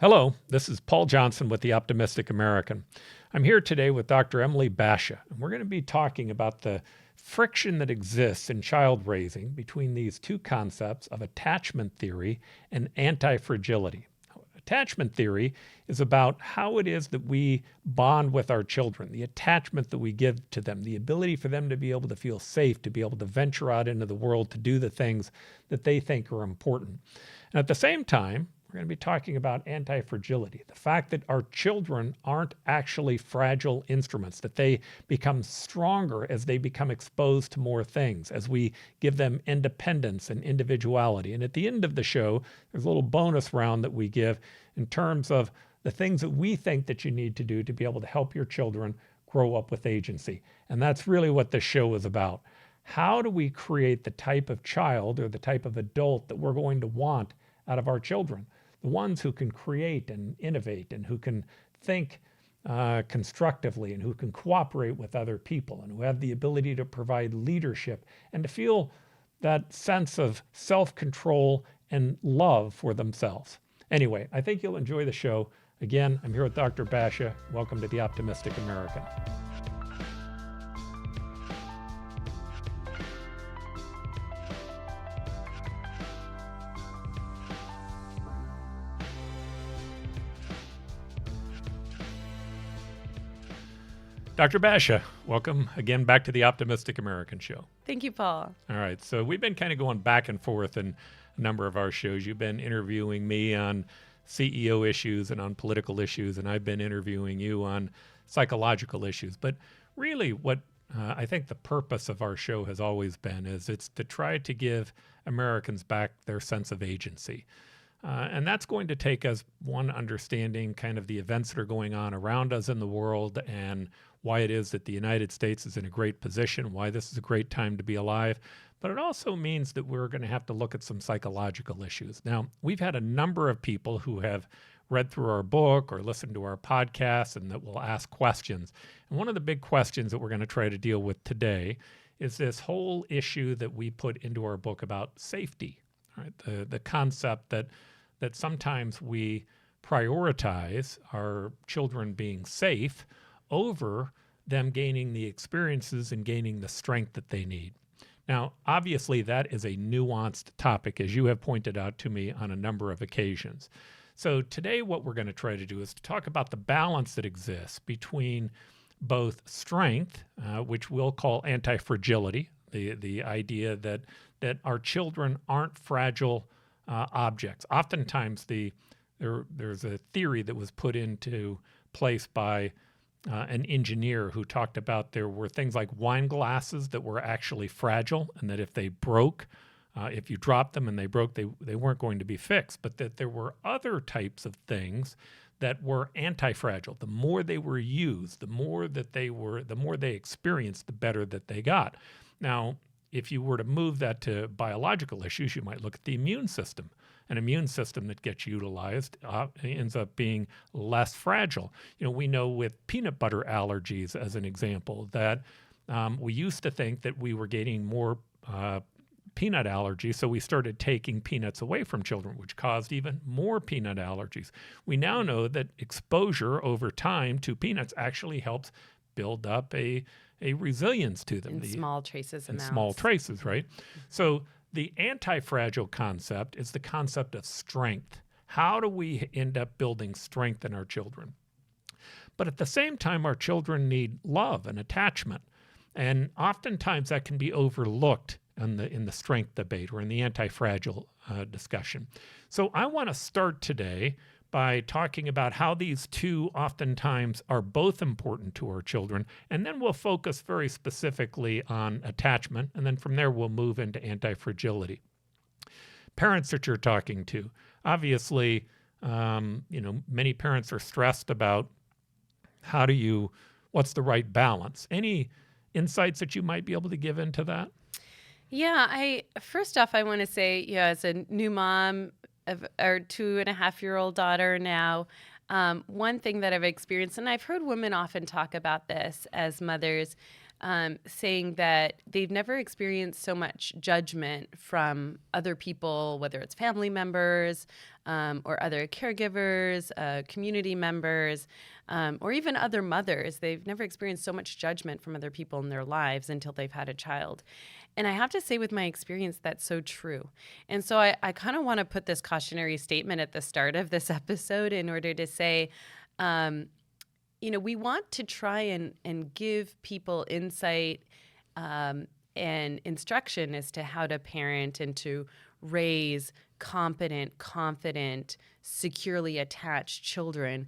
Hello, this is Paul Johnson with The Optimistic American. I'm here today with Dr. Emily Basha, and we're going to be talking about the friction that exists in child raising between these two concepts of attachment theory and anti-fragility. Attachment theory is about how it is that we bond with our children, the attachment that we give to them, the ability for them to be able to feel safe, to be able to venture out into the world to do the things that they think are important. And at the same time, we're going to be talking about anti-fragility, the fact that our children aren't actually fragile instruments, that they become stronger as they become exposed to more things, as we give them independence and individuality. And at the end of the show, there's a little bonus round that we give in terms of the things that we think that you need to do to be able to help your children grow up with agency. And that's really what this show is about. How do we create the type of child or the type of adult that we're going to want out of our children? The ones who can create and innovate and who can think constructively and who can cooperate with other people and who have the ability to provide leadership and to feel that sense of self-control and love for themselves. Anyway, I think you'll enjoy the show. Again, I'm here with Dr. Basha. Welcome to The Optimistic American. Dr. Basha, welcome again back to the Optimistic American Show. Thank you, Paul. All right, so we've been kind of going back and forth in a number of our shows. You've been interviewing me on CEO issues and on political issues, and I've been interviewing you on psychological issues. But really what I think the purpose of our show has always been is it's to try to give Americans back their sense of agency. And that's going to take us, one, understanding kind of the events that are going on around us in the world and why it is that the United States is in a great position, why this is a great time to be alive. But it also means that we're going to have to look at some psychological issues. Now, we've had a number of people who have read through our book or listened to our podcast and that will ask questions. And one of the big questions that we're going to try to deal with today is this whole issue that we put into our book about safety, right? The concept that sometimes we prioritize our children being safe over them gaining the experiences and gaining the strength that they need. Now, obviously, that is a nuanced topic, as you have pointed out to me on a number of occasions. So today what we're going to try to do is to talk about the balance that exists between both strength, which we'll call anti-fragility, the idea that our children aren't fragile objects. Oftentimes, there's a theory that was put into place by an engineer who talked about there were things like wine glasses that were actually fragile, and that if they broke, if you dropped them and they broke, they weren't going to be fixed. But that there were other types of things that were anti-fragile. The more they were used, the more they experienced, the better that they got. Now, if you were to move that to biological issues, you might look at the immune system. An immune system that gets utilized ends up being less fragile. You know, we know with peanut butter allergies, as an example, that we used to think that we were getting more peanut allergies, so we started taking peanuts away from children, which caused even more peanut allergies. We now know that exposure over time to peanuts actually helps build up a resilience to them. In small traces amounts. Small traces, right? So the anti-fragile concept is the concept of strength. How do we end up building strength in our children? But at the same time, our children need love and attachment. And oftentimes that can be overlooked in the strength debate or in the anti-fragile discussion. So I want to start today by talking about how these two oftentimes are both important to our children, and then we'll focus very specifically on attachment, and then from there we'll move into anti-fragility. Parents that you're talking to, obviously, many parents are stressed about what's the right balance. Any insights that you might be able to give into that? Yeah, first off, I want to say, as a new mom of our 2.5-year-old daughter now, one thing that I've experienced, and I've heard women often talk about this as mothers, saying that they've never experienced so much judgment from other people, whether it's family members, or other caregivers, community members, or even other mothers. They've never experienced so much judgment from other people in their lives until they've had a child. And I have to say, with my experience, that's so true. And so I kind of want to put this cautionary statement at the start of this episode in order to say, we want to try and give people insight and instruction as to how to parent and to raise competent, confident, securely attached children.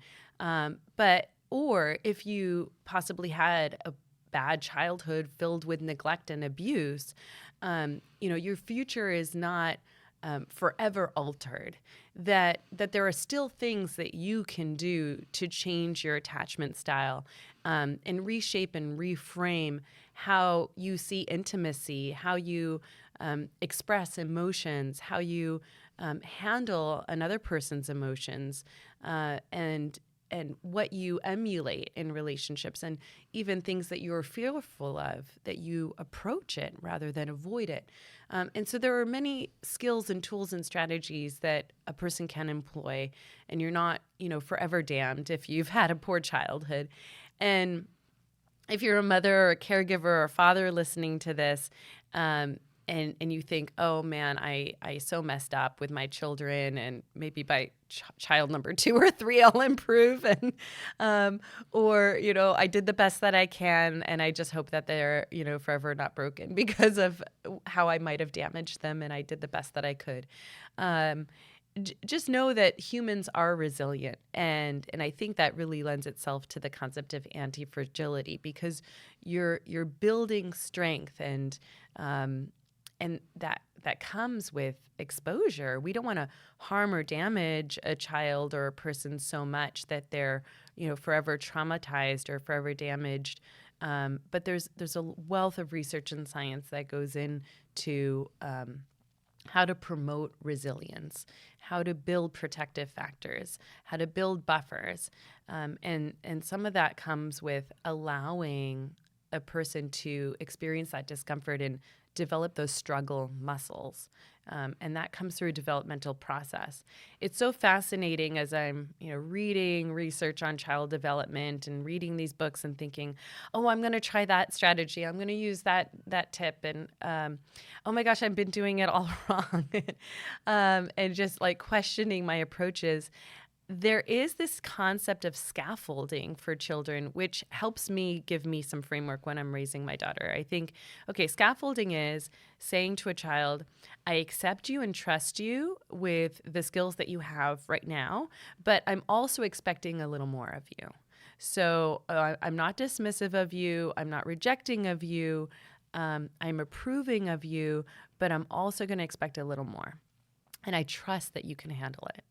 Or if you possibly had a bad childhood filled with neglect and abuse, your future is not forever altered. That there are still things that you can do to change your attachment style, and reshape and reframe how you see intimacy, how you express emotions, how you handle another person's emotions, and what you emulate in relationships, and even things that you're fearful of, that you approach it rather than avoid it. And so there are many skills and tools and strategies that a person can employ, and you're not, forever damned if you've had a poor childhood. And if you're a mother or a caregiver or a father listening to this, and you think, oh man, I so messed up with my children, and maybe by child number 2 or 3 I'll improve, and or I did the best that I can, and I just hope that they're forever not broken because of how I might have damaged them, and I did the best that I could. Just know that humans are resilient, and I think that really lends itself to the concept of anti-fragility, because you're building strength, and that comes with exposure. We don't want to harm or damage a child or a person so much that they're forever traumatized or forever damaged. But there's a wealth of research and science that goes into how to promote resilience, how to build protective factors, how to build buffers. And some of that comes with allowing a person to experience that discomfort and develop those struggle muscles. And that comes through a developmental process. It's so fascinating as I'm, reading research on child development and reading these books and thinking, oh, I'm going to try that strategy. I'm going to use that tip. And, oh my gosh, I've been doing it all wrong. And just like questioning my approaches. There is this concept of scaffolding for children, which helps me give me some framework when I'm raising my daughter. I think, okay, scaffolding is saying to a child, I accept you and trust you with the skills that you have right now, but I'm also expecting a little more of you. So I'm not dismissive of you. I'm not rejecting of you. I'm approving of you, but I'm also going to expect a little more. And I trust that you can handle it.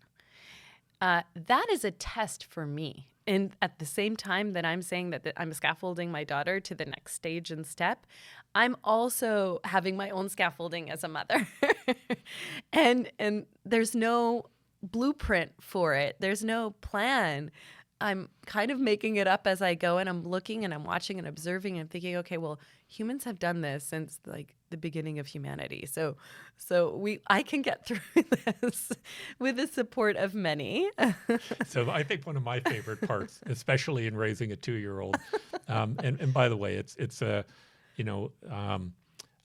That is a test for me. And at the same time that I'm saying that I'm scaffolding my daughter to the next stage and step, I'm also having my own scaffolding as a mother. and there's no blueprint for it. There's no plan. I'm kind of making it up as I go, and I'm looking and I'm watching and observing and thinking, okay, well, humans have done this since like the beginning of humanity. So I can get through this with the support of many. So I think one of my favorite parts, especially in raising a 2-year-old, and by the way,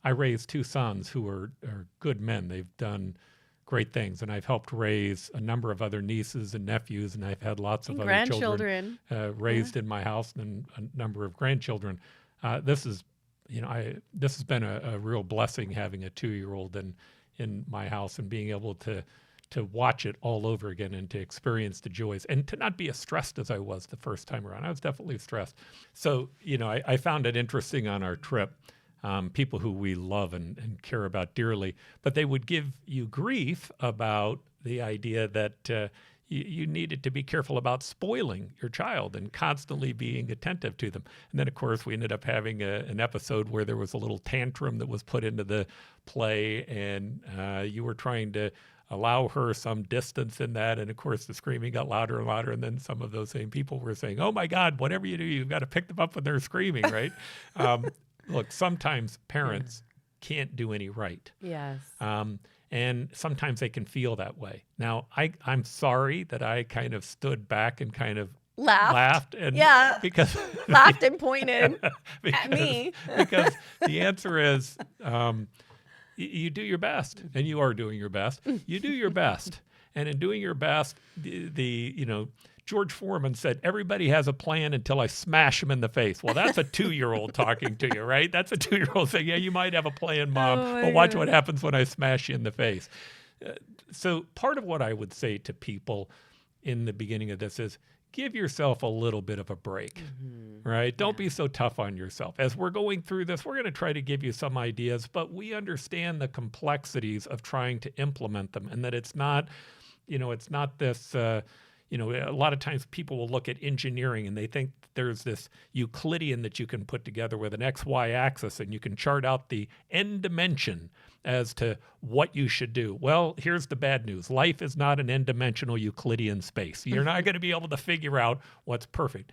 I raised 2 sons who are good men. They've done great things, and I've helped raise a number of other nieces and nephews, and I've had lots of other children raised in my house, and a number of grandchildren. This has been a real blessing having a 2-year-old in my house, and being able to watch it all over again and to experience the joys, and to not be as stressed as I was the first time around. I was definitely stressed. So I found it interesting on our trip. People who we love and care about dearly, but they would give you grief about the idea that you needed to be careful about spoiling your child and constantly being attentive to them. And then, of course, we ended up having an episode where there was a little tantrum that was put into the play, and you were trying to allow her some distance in that. And, of course, the screaming got louder and louder, and then some of those same people were saying, oh, my God, whatever you do, you've got to pick them up when they're screaming, right? Look, sometimes parents can't do any right. Yes. And sometimes they can feel that way. Now, I'm sorry that I kind of stood back and kind of laughed and Yeah. because Laughed and pointed because, at me. because the answer is you do your best, and you are doing your best. You do your best, and in doing your best, George Foreman said, everybody has a plan until I smash him in the face. Well, that's a 2-year-old talking to you, right? That's a 2-year-old saying, yeah, you might have a plan, Mom, but watch what happens when I smash you in the face. So part of what I would say to people in the beginning of this is give yourself a little bit of a break, right? Don't be so tough on yourself. As we're going through this, we're going to try to give you some ideas, but we understand the complexities of trying to implement them, and that it's not, it's not this... a lot of times people will look at engineering and they think there's this Euclidean that you can put together with an XY axis and you can chart out the end dimension as to what you should do. Well, here's the bad news. Life is not an n-dimensional Euclidean space. You're not going to be able to figure out what's perfect.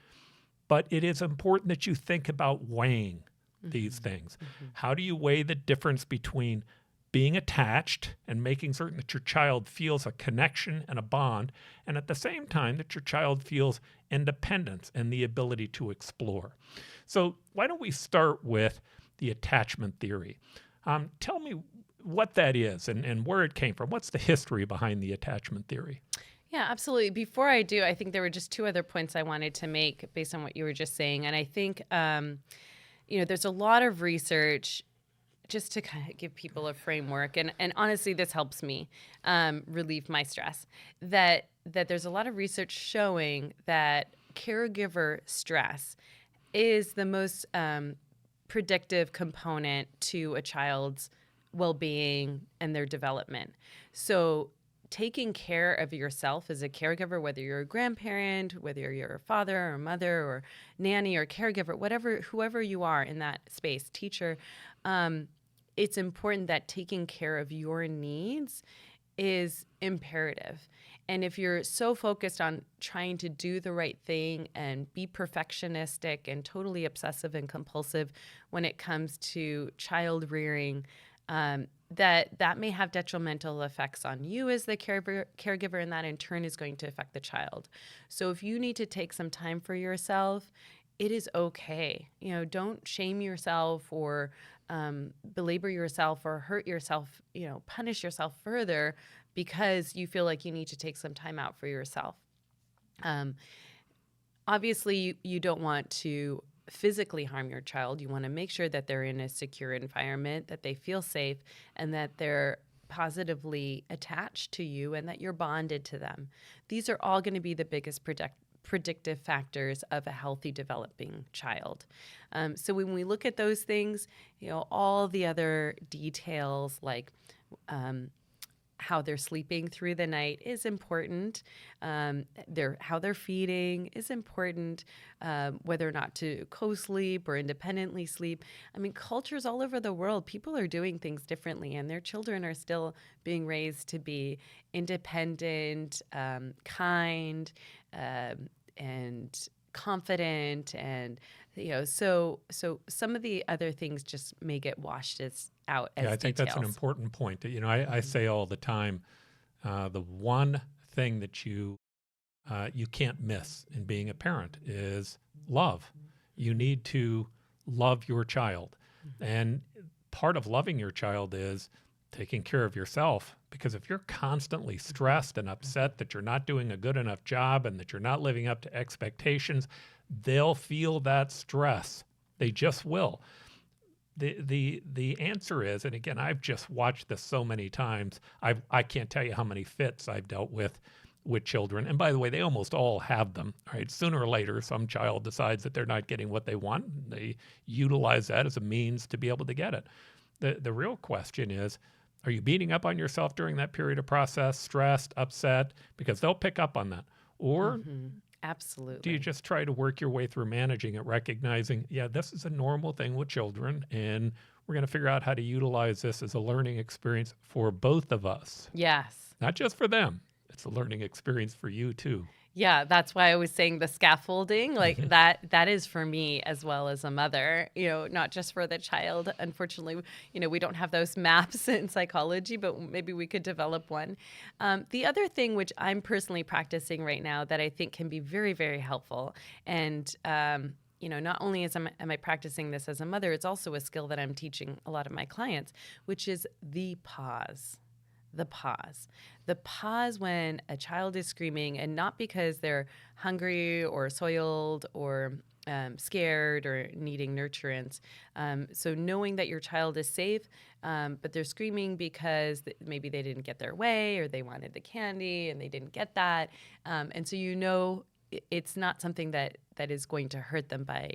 But it is important that you think about weighing these things. How do you weigh the difference between being attached and making certain that your child feels a connection and a bond, and at the same time that your child feels independence and the ability to explore? So why don't we start with the attachment theory? Tell me what that is and where it came from. What's the history behind the attachment theory? Yeah, absolutely. Before I do, I think there were just 2 other points I wanted to make based on what you were just saying. And I think, there's a lot of research just to kind of give people a framework. And honestly, this helps me relieve my stress, that there's a lot of research showing that caregiver stress is the most predictive component to a child's well-being and their development. So taking care of yourself as a caregiver, whether you're a grandparent, whether you're a father or mother or nanny or caregiver, whoever you are in that space, teacher, it's important that taking care of your needs is imperative. And if you're so focused on trying to do the right thing and be perfectionistic and totally obsessive and compulsive when it comes to child rearing, that may have detrimental effects on you as the caregiver, and that in turn is going to affect the child. So if you need to take some time for yourself, it is okay. Don't shame yourself or belabor yourself or hurt yourself, punish yourself further because you feel like you need to take some time out for yourself. Obviously, you don't want to physically harm your child. You want to make sure that they're in a secure environment, that they feel safe, and that they're positively attached to you and that you're bonded to them. These are all going to be the biggest predictive factors of a healthy developing child. So when we look at those things, all the other details like how they're sleeping through the night is important. How they're feeding is important. Whether or not to co-sleep or independently sleep. I mean, cultures all over the world, people are doing things differently, and their children are still being raised to be independent, kind, and confident, and so some of the other things just may get washed out as I think details. that's an important point. I say all the time, the one thing that you can't miss in being a parent is love. You need to love your child, and part of loving your child is taking care of yourself, because if you're constantly stressed and upset that you're not doing a good enough job and that you're not living up to expectations, they'll feel that stress. They just will. The answer is, and again, I've just watched this so many times, I can't tell you how many fits I've dealt with children. And by the way, they almost all have them, right? Sooner or later, some child decides that they're not getting what they want. They utilize that as a means to be able to get it. The real question is, are you beating up on yourself during that period of process, stressed, upset? Because they'll pick up on that. Or Absolutely. do you just try to work your way through managing it, recognizing, this is a normal thing with children, and we're going to figure out how to utilize this as a learning experience for both of us. Yes. Not just for them. it's a learning experience for you too. Yeah, that's why I was saying the scaffolding, like that is for me as well as a mother, not just for the child. Unfortunately, we don't have those maps in psychology, but maybe we could develop one. The other thing which I'm personally practicing right now that I think can be very, very helpful, and not only am I practicing this as a mother, it's also a skill that I'm teaching a lot of my clients, which is the pause. The pause. The pause when a child is screaming, and not because they're hungry or soiled or scared or needing nurturance. So knowing that your child is safe, but they're screaming because maybe they didn't get their way or they wanted the candy and they didn't get that. And so it's not something that is going to hurt them by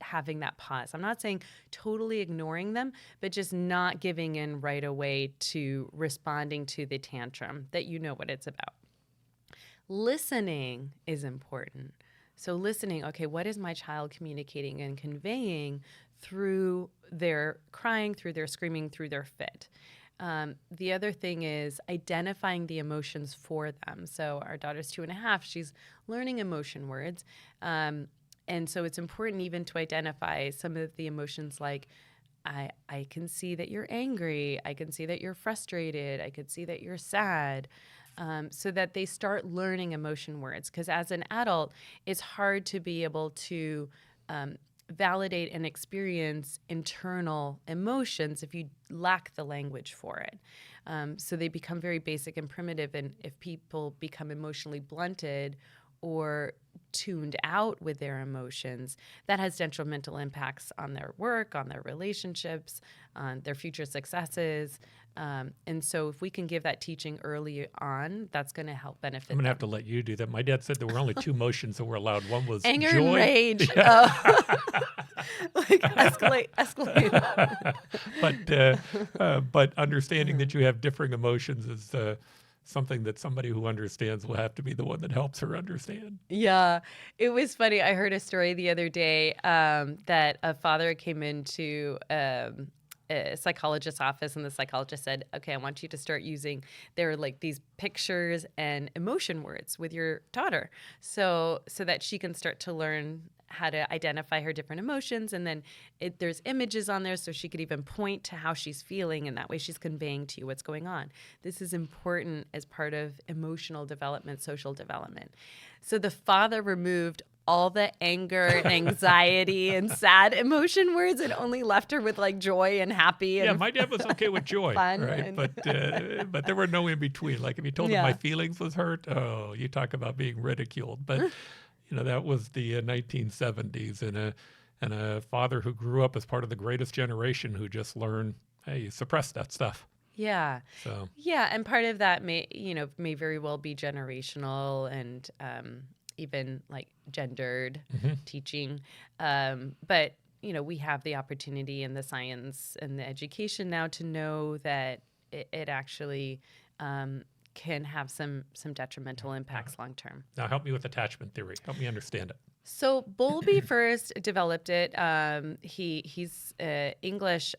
having that pause. I'm not saying totally ignoring them, but just not giving in right away to responding to the tantrum, that you know what it's about. Listening is important. So listening, okay, what is my child communicating and conveying through their crying, through their screaming, through their fit? The other thing is identifying the emotions for them. So our daughter's 2.5, she's learning emotion words. And so it's important even to identify some of the emotions, like I can see that you're angry. I can see that you're frustrated. I can see that you're sad. So that they start learning emotion words. Because as an adult, it's hard to be able to validate and experience internal emotions if you lack the language for it. So they become very basic and primitive. And if people become emotionally blunted or tuned out with their emotions, that has detrimental impacts on their work, on their relationships, on their future successes. And so if we can give that teaching early on, that's going to help benefit I'm going to them. have to let you do that. My dad said there were only two emotions that were allowed. One was Anger joy. and rage. Like escalate. But understanding that you have differing emotions is something that somebody who understands will have to be the one that helps her understand. Yeah, it was funny. I heard a story the other day that a father came into a psychologist's office, and the psychologist said, okay, I want you to start using, there are like these pictures and emotion words with your daughter so that she can start to learn how to identify her different emotions. And then there's images on there so she could even point to how she's feeling, and that way she's conveying to you what's going on. This is important as part of emotional development, social development. So the father removed all the anger and anxiety and sad emotion words and only left her with like joy and happy. And yeah, my dad was okay with joy, fun right? and But there were no in between. Like if you told him my feelings was hurt, oh, you talk about being ridiculed. But that was the 1970s, and a father who grew up as part of the greatest generation who just learned, hey, you suppress that stuff. Yeah. So yeah, and part of that may very well be generational and even like gendered teaching. But we have the opportunity in the science and the education now to know that it actually can have some detrimental impacts long term. Now help me with attachment theory. Help me understand it. So Bowlby first developed it. He's an English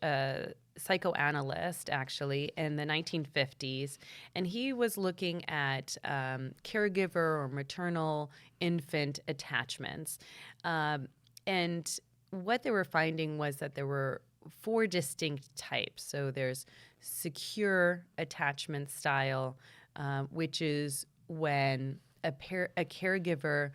psychoanalyst, actually, in the 1950s. And he was looking at caregiver or maternal infant attachments. And what they were finding was that there were 4 distinct types. So there's secure attachment style, which is when a caregiver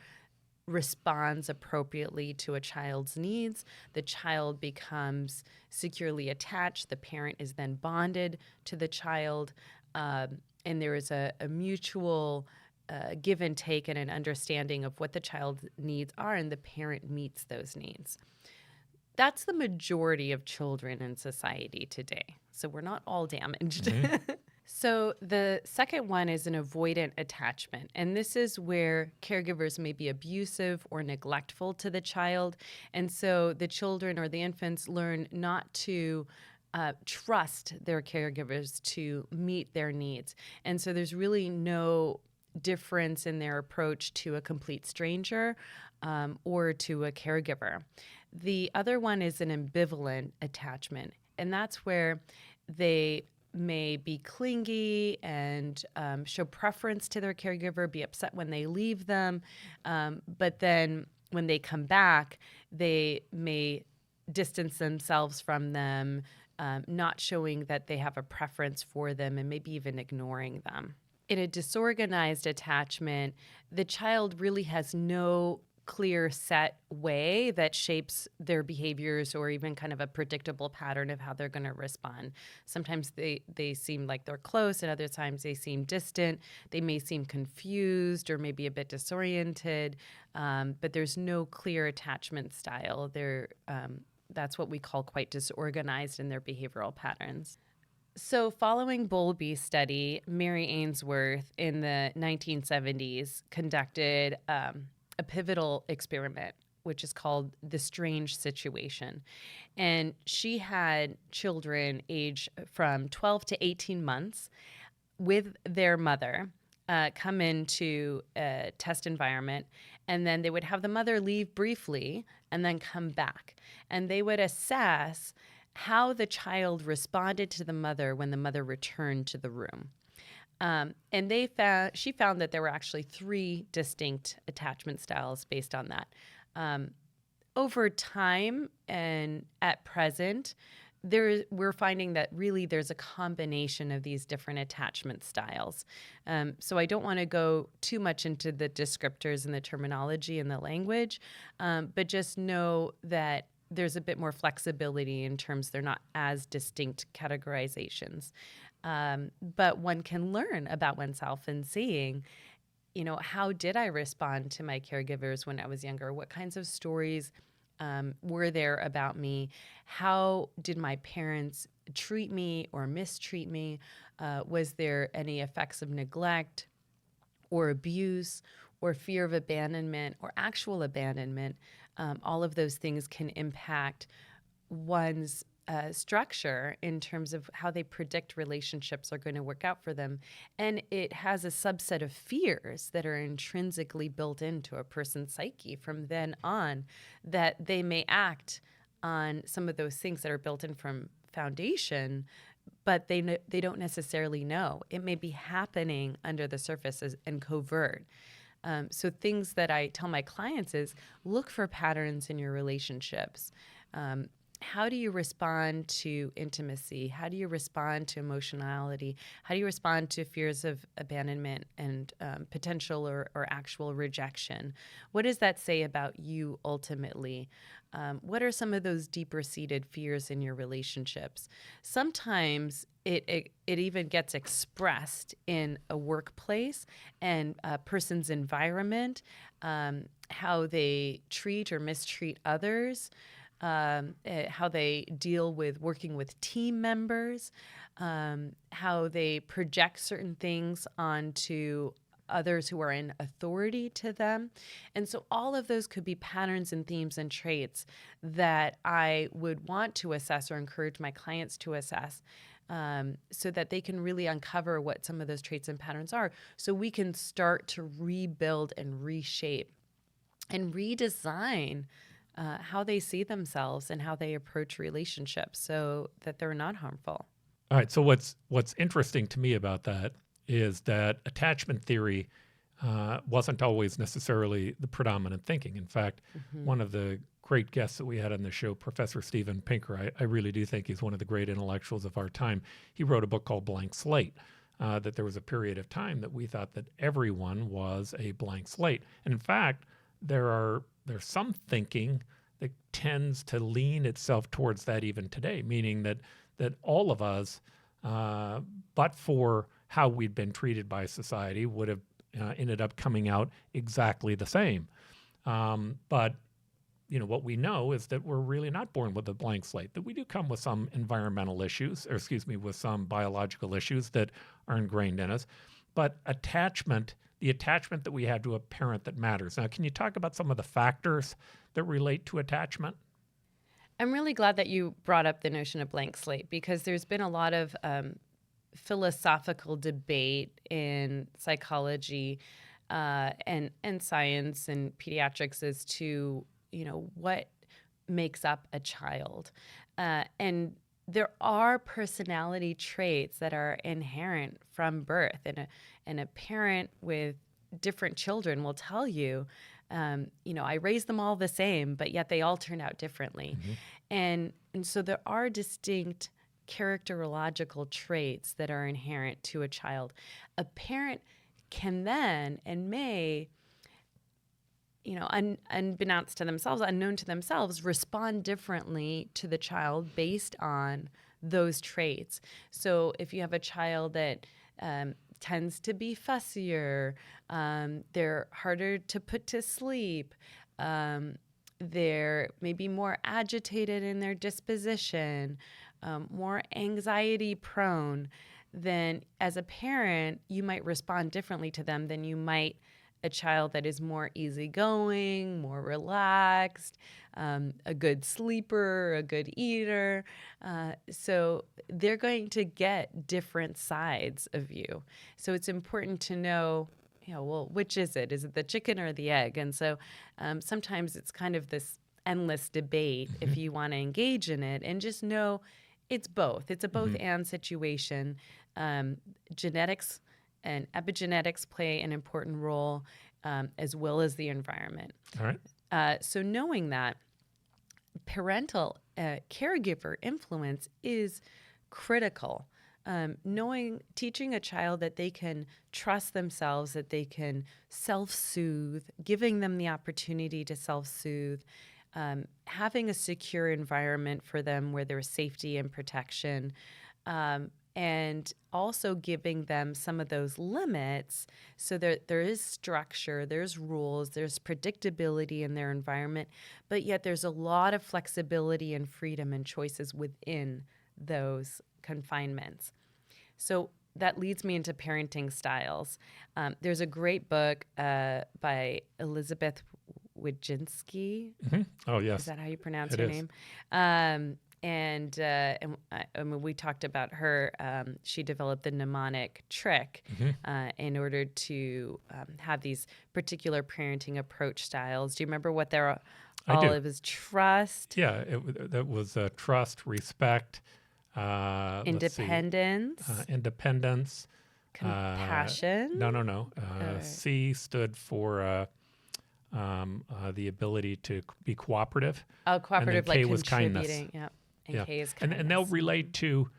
responds appropriately to a child's needs. The child becomes securely attached. The parent is then bonded to the child. And there is a mutual give and take and an understanding of what the child's needs are, and the parent meets those needs. That's the majority of children in society today. So we're not all damaged. So the second one is an avoidant attachment. And this is where caregivers may be abusive or neglectful to the child. And so the children or the infants learn not to trust their caregivers to meet their needs. And so there's really no difference in their approach to a complete stranger or to a caregiver. The other one is an ambivalent attachment. And that's where they may be clingy and show preference to their caregiver, be upset when they leave them. But then when they come back, they may distance themselves from them, not showing that they have a preference for them and maybe even ignoring them. In a disorganized attachment, the child really has no clear set way that shapes their behaviors or even kind of a predictable pattern of how they're going to respond. Sometimes they seem like they're close, and other times they seem distant. They may seem confused or maybe a bit disoriented, but there's no clear attachment style. That's what we call quite disorganized in their behavioral patterns. So, following Bowlby's study, Mary Ainsworth in the 1970s conducted a pivotal experiment, which is called the strange situation. And she had children age from 12 to 18 months with their mother come into a test environment, and then they would have the mother leave briefly and then come back. And they would assess how the child responded to the mother when the mother returned to the room. And she found that there were actually 3 distinct attachment styles based on that. Over time and at present, we're finding that really there's a combination of these different attachment styles. So I don't want to go too much into the descriptors and the terminology and the language, but just know that there's a bit more flexibility in terms they're not as distinct categorizations. But one can learn about oneself and seeing, how did I respond to my caregivers when I was younger? What kinds of stories were there about me? How did my parents treat me or mistreat me? Was there any effects of neglect or abuse or fear of abandonment or actual abandonment? All of those things can impact one's structure in terms of how they predict relationships are going to work out for them. And it has a subset of fears that are intrinsically built into a person's psyche from then on, that they may act on some of those things that are built in from foundation, but they don't necessarily know. It may be happening under the surface and covert. So things that I tell my clients is look for patterns in your relationships. How do you respond to intimacy? How do you respond to emotionality? How do you respond to fears of abandonment and potential or actual rejection? What does that say about you ultimately? What are some of those deeper-seated fears in your relationships? Sometimes it even gets expressed in a workplace and a person's environment, how they treat or mistreat others, how they deal with working with team members, how they project certain things onto others who are in authority to them. And so all of those could be patterns and themes and traits that I would want to assess or encourage my clients to assess, so that they can really uncover what some of those traits and patterns are, so we can start to rebuild and reshape and redesign how they see themselves and how they approach relationships so that they're not harmful. All right. So what's interesting to me about that is that attachment theory wasn't always necessarily the predominant thinking. In fact, one of the great guests that we had on the show, Professor Steven Pinker, I really do think he's one of the great intellectuals of our time. He wrote a book called Blank Slate, that there was a period of time that we thought that everyone was a blank slate. And in fact, there's some thinking that tends to lean itself towards that even today, meaning that all of us, but for how we'd been treated by society, would have ended up coming out exactly the same. But what we know is that we're really not born with a blank slate, that we do come with some environmental issues, with some biological issues that are ingrained in us. But the attachment that we have to a parent that matters. Now, can you talk about some of the factors that relate to attachment? I'm really glad that you brought up the notion of blank slate, because there's been a lot of philosophical debate in psychology and science and pediatrics as to what makes up a child. And there are personality traits that are inherent from birth, and a parent with different children will tell you, I raised them all the same, but yet they all turned out differently. Mm-hmm. And so there are distinct characterological traits that are inherent to a child. A parent can then and may, unbeknownst to themselves, unknown to themselves, respond differently to the child based on those traits. So if you have a child that tends to be fussier, they're harder to put to sleep, they're maybe more agitated in their disposition, more anxiety prone, then as a parent, you might respond differently to them than you might a child that is more easygoing, more relaxed, a good sleeper, a good eater. So they're going to get different sides of you. So it's important to know, well, which is it? Is it the chicken or the egg? And so sometimes it's kind of this endless debate if you want to engage in it, and just know it's both. It's a both and situation. Genetics and epigenetics play an important role, as well as the environment. All right. So knowing that, parental caregiver influence is critical. Teaching a child that they can trust themselves, that they can self-soothe, giving them the opportunity to self-soothe, having a secure environment for them where there's safety and protection, and also giving them some of those limits so that there is structure, there's rules, there's predictability in their environment, but yet there's a lot of flexibility and freedom and choices within those confinements. So that leads me into parenting styles. There's a great book by Elizabeth Wojcinski. Mm-hmm. Oh, yes. Is that how you pronounce It her is. name? I mean, we talked about her. She developed the mnemonic trick in order to have these particular parenting approach styles. Do you remember what they're I all? do. It was trust, That was trust, respect, independence, independence, compassion. No. C stood for the ability to be cooperative. Oh, cooperative, and then K like was kindness. contributing. Yep. And K is kindness. And they'll relate to,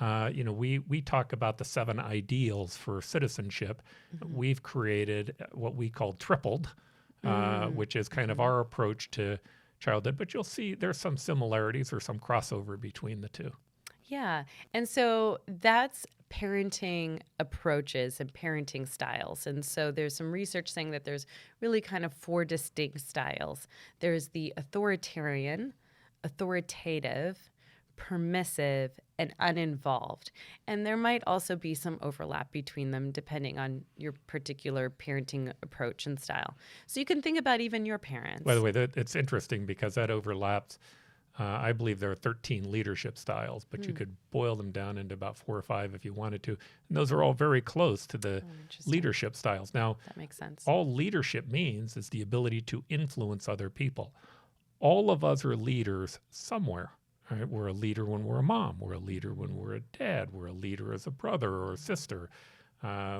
we talk about the 7 ideals for citizenship. We've created what we call tripled, which is kind of our approach to childhood. But you'll see there's some similarities or some crossover between the two. Yeah. And so that's parenting approaches and parenting styles. And so there's some research saying that there's really kind of 4 distinct styles. There's the authoritarian, authoritative, permissive, and uninvolved. And there might also be some overlap between them depending on your particular parenting approach and style. So you can think about even your parents. By the way, it's interesting because that overlaps. I believe there are 13 leadership styles, but you could boil them down into about 4 or 5 if you wanted to. And those are all very close to the leadership styles. Now, that makes sense. All leadership means is the ability to influence other people. All of us are leaders somewhere. Right? We're a leader when we're a mom. We're a leader when we're a dad. We're a leader as a brother or a sister.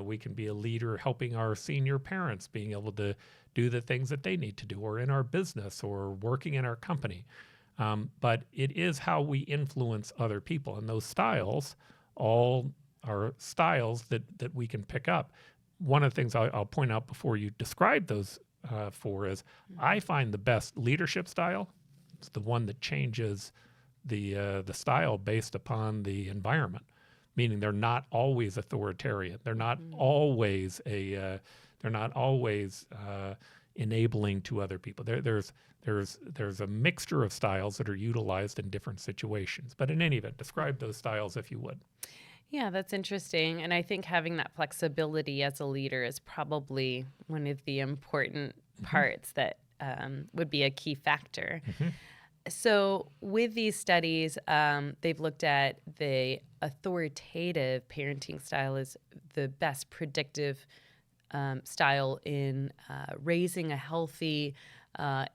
We can be a leader helping our senior parents, being able to do the things that they need to do, or in our business, or working in our company. But it is how we influence other people. And those styles all are styles that we can pick up. One of the things I'll point out before you describe those 4 is I find the best leadership style is the one that changes the style based upon the environment, meaning they're not always authoritarian. They're not always enabling to other people. There's a mixture of styles that are utilized in different situations. But in any event, describe those styles if you would. Yeah, that's interesting. And I think having that flexibility as a leader is probably one of the important parts that would be a key factor. So with these studies, they've looked at the authoritative parenting style as the best predictive style in raising a healthy,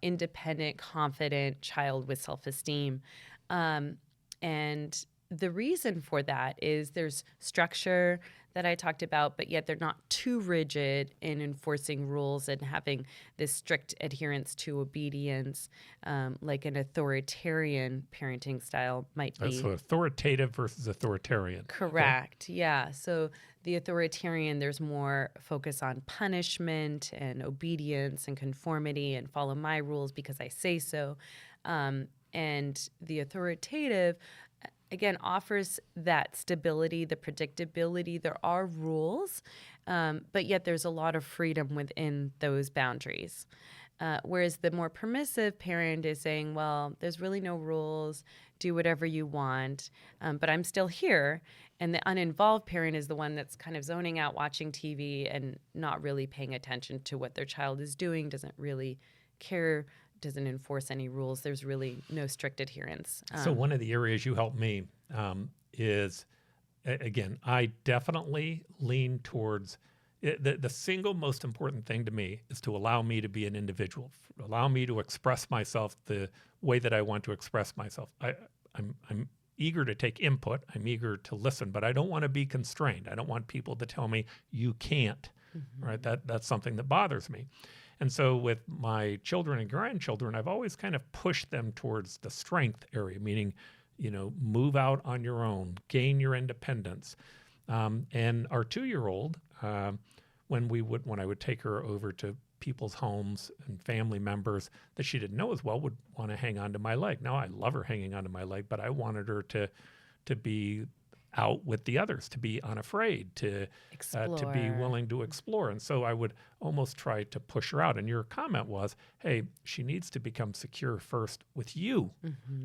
independent, confident child with self-esteem. And the reason for that is there's structure that I talked about, but yet they're not too rigid in enforcing rules and having this strict adherence to obedience, like an authoritarian parenting style might be. So authoritative versus authoritarian. Okay. Correct. Yeah. So the authoritarian, there's more focus on punishment and obedience and conformity and follow my rules because I say so. And the authoritative, again, offers that stability, the predictability. There are rules, but yet there's a lot of freedom within those boundaries. Whereas the more permissive parent is saying, well, there's really no rules, do whatever you want, but I'm still here. And the uninvolved parent is the one that's kind of zoning out, watching TV and not really paying attention to what their child is doing, doesn't really care, doesn't enforce any rules. There's really no strict adherence. So one of the areas you helped me is, again, I definitely lean towards the single most important thing to me is to allow me to be an individual, allow me to express myself the way that I want to express myself. I'm eager to take input. I'm eager to listen, but I don't want to be constrained. I don't want people to tell me you can't, right? That's something that bothers me. And so with my children and grandchildren, I've always kind of pushed them towards the strength area, meaning, move out on your own, gain your independence. And our 2-year-old, when I would take her over to people's homes and family members that she didn't know as well, would want to hang onto my leg. Now I love her hanging onto my leg, but I wanted her to be out with the others, to be unafraid, to be willing to explore. And so I would almost try to push her out. And your comment was, hey, she needs to become secure first with you,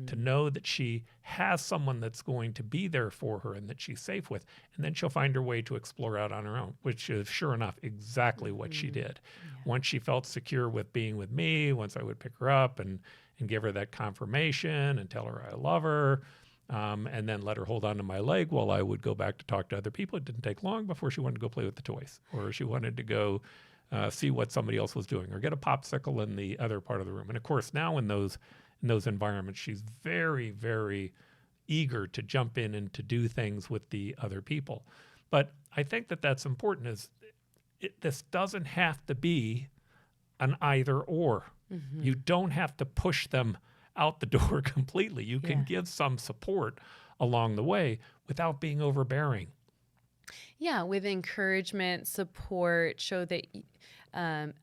to know that she has someone that's going to be there for her and that she's safe with. And then she'll find her way to explore out on her own, which is sure enough exactly what she did. Yeah. Once she felt secure with being with me, once I would pick her up and give her that confirmation and tell her I love her, and then let her hold on to my leg while I would go back to talk to other people. It didn't take long before she wanted to go play with the toys, or she wanted to go see what somebody else was doing, or get a popsicle in the other part of the room. And of course, now in those environments, she's very, very eager to jump in and to do things with the other people. But I think that that's important. This doesn't have to be an either or. You don't have to push them out the door completely. You can give some support along the way without being overbearing. Yeah, with encouragement, support, show that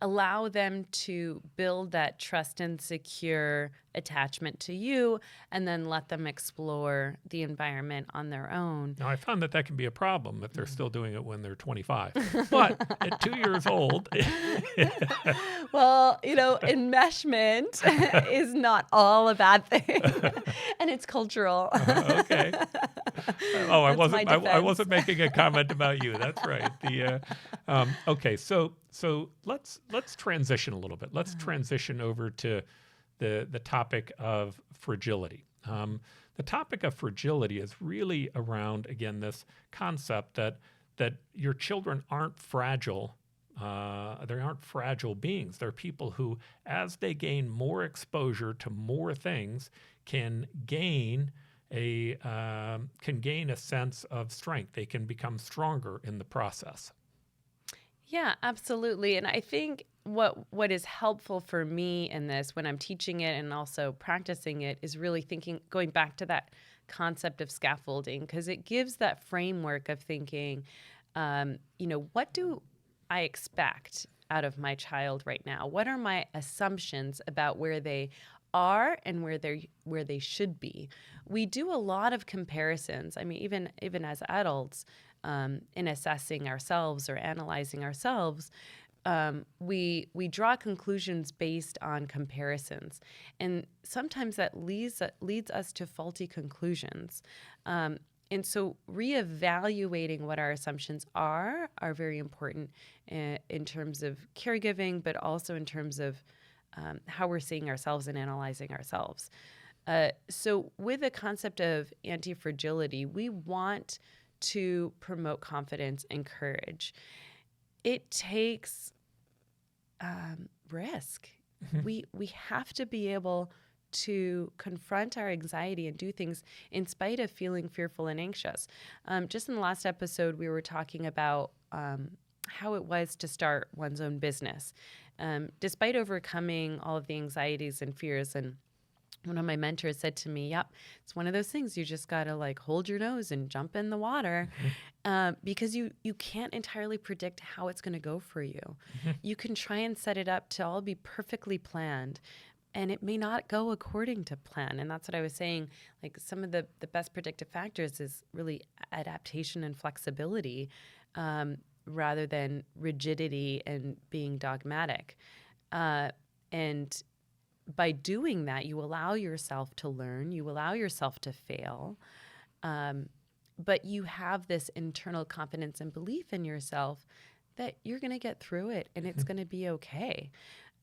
allow them to build that trust and secure attachment to you, and then let them explore the environment on their own. Now, I found that can be a problem if they're still doing it when they're 25. But at 2 years old... Well, enmeshment is not all a bad thing, and it's cultural. Okay. Oh, I wasn't making a comment about you. That's right. Okay, so let's transition a little bit. Let's transition over to the topic of fragility. The topic of fragility is really around, again, this concept that your children aren't fragile. They aren't fragile beings. They're people who, as they gain more exposure to more things, can gain a sense of strength. They can become stronger in the process. Yeah, absolutely. And I think what is helpful for me in this when I'm teaching it and also practicing it is really going back to that concept of scaffolding, because it gives that framework of thinking, what do I expect out of my child right now? What are my assumptions about where they are and where they should be? We do a lot of comparisons. I mean, even as adults, in assessing ourselves or analyzing ourselves, we draw conclusions based on comparisons, and sometimes that leads us to faulty conclusions. And so reevaluating what our assumptions are very important in terms of caregiving, but also in terms of how we're seeing ourselves and analyzing ourselves. So with the concept of anti-fragility, we want to promote confidence and courage. It takes risk. We have to be able to confront our anxiety and do things in spite of feeling fearful and anxious. Just in the last episode, we were talking about how it was to start one's own business, despite overcoming all of the anxieties and fears. And one of my mentors said to me, yep, it's one of those things you just got to like hold your nose and jump in the water, because you can't entirely predict how it's going to go for you. You can try and set it up to all be perfectly planned, and it may not go according to plan. And that's what I was saying. Like, some of the best predictive factors is really adaptation and flexibility, rather than rigidity and being dogmatic. And by doing that, you allow yourself to learn, you allow yourself to fail, but you have this internal confidence and belief in yourself that you're going to get through it and it's going to be okay.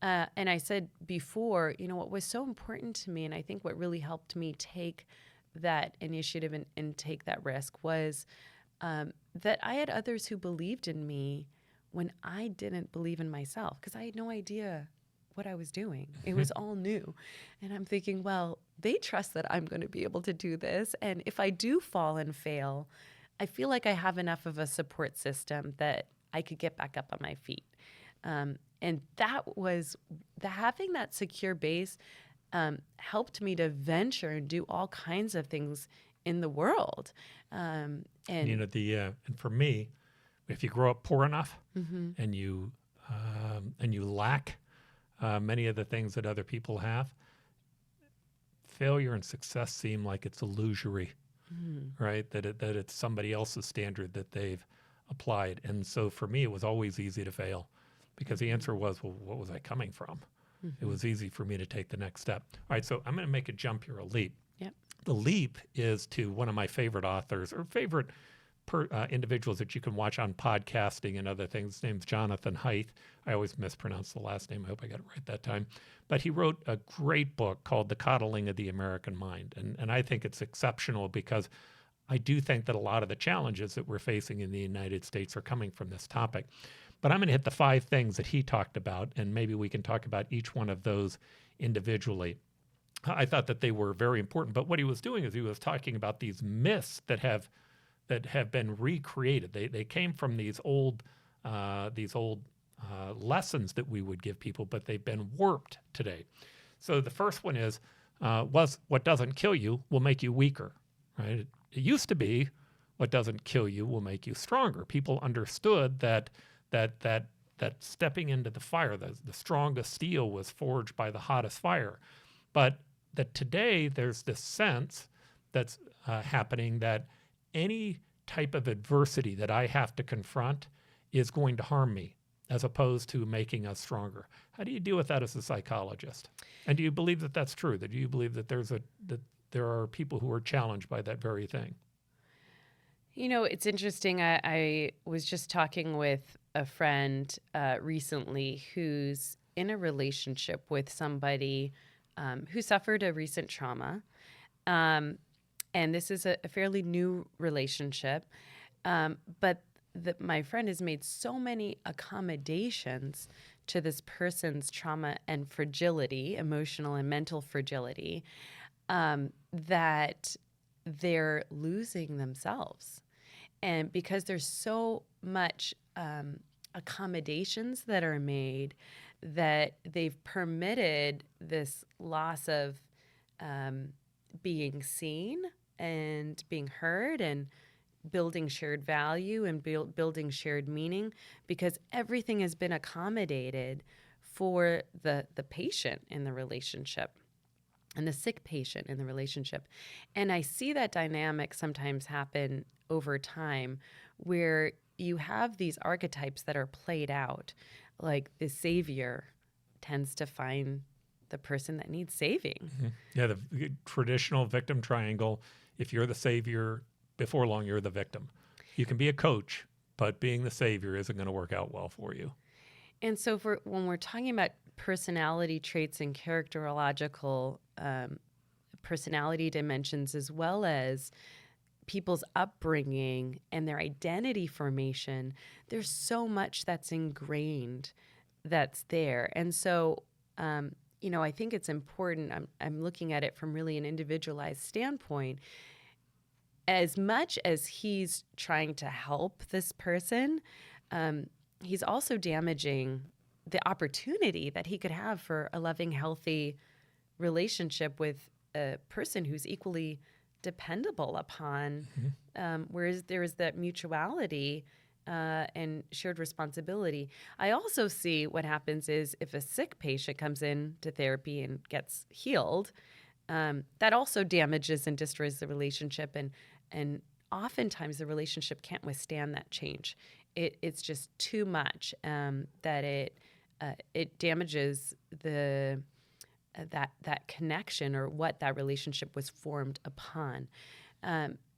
And I said before, what was so important to me, and I think what really helped me take that initiative and take that risk was that I had others who believed in me when I didn't believe in myself, because I had no idea what I was doing. It was all new. And I'm thinking, well, they trust that I'm going to be able to do this. And if I do fall and fail, I feel like I have enough of a support system that I could get back up on my feet. And that was having that secure base helped me to venture and do all kinds of things in the world. And and for me, if you grow up poor enough and you lack many of the things that other people have, failure and success seem like it's illusory, right? That it's somebody else's standard that they've applied. And so for me, it was always easy to fail, because the answer was, well, what was I coming from? It was easy for me to take the next step. All right, so I'm going to make a jump here, a leap. Yep. The leap is to one of my favorite authors, or favorite individuals that you can watch on podcasting and other things. His name's Jonathan Haidt. I always mispronounce the last name. I hope I got it right that time. But he wrote a great book called The Coddling of the American Mind. And I think it's exceptional, because I do think that a lot of the challenges that we're facing in the United States are coming from this topic. But I'm going to hit the 5 things that he talked about, and maybe we can talk about each one of those individually. I thought that they were very important. But what he was doing is he was talking about these myths that have been recreated. They came from these old lessons that we would give people, but they've been warped today. So the first one is, was what doesn't kill you will make you weaker, right? It used to be what doesn't kill you will make you stronger. People understood that stepping into the fire, the strongest steel was forged by the hottest fire. But that today there's this sense that's happening that any type of adversity that I have to confront is going to harm me, as opposed to making us stronger. How do you deal with that as a psychologist? And do you believe that that's true? That you believe that there are people who are challenged by that very thing? It's interesting. I was just talking with a friend recently who's in a relationship with somebody who suffered a recent trauma. And this is a fairly new relationship. But my friend has made so many accommodations to this person's trauma and fragility, emotional and mental fragility, that they're losing themselves. And because there's so much accommodations that are made, that they've permitted this loss of being seen and being heard and building shared value and building shared meaning, because everything has been accommodated for the patient in the relationship and the sick patient in the relationship. And I see that dynamic sometimes happen over time, where you have these archetypes that are played out, like the savior tends to find the person that needs saving. Yeah, the traditional victim triangle. If you're the savior, before long you're the victim. You can be a coach, but being the savior isn't going to work out well for you. And so when we're talking about personality traits and characterological personality dimensions, as well as people's upbringing and their identity formation, there's so much that's ingrained that's there. And so, I think it's important. I'm looking at it from really an individualized standpoint. As much as he's trying to help this person, he's also damaging the opportunity that he could have for a loving, healthy relationship with a person who's equally dependable upon, whereas there is that mutuality and shared responsibility. I also see what happens is if a sick patient comes in to therapy and gets healed, that also damages and destroys the relationship, and oftentimes the relationship can't withstand that change. It's just too much that it damages the that connection or what that relationship was formed upon.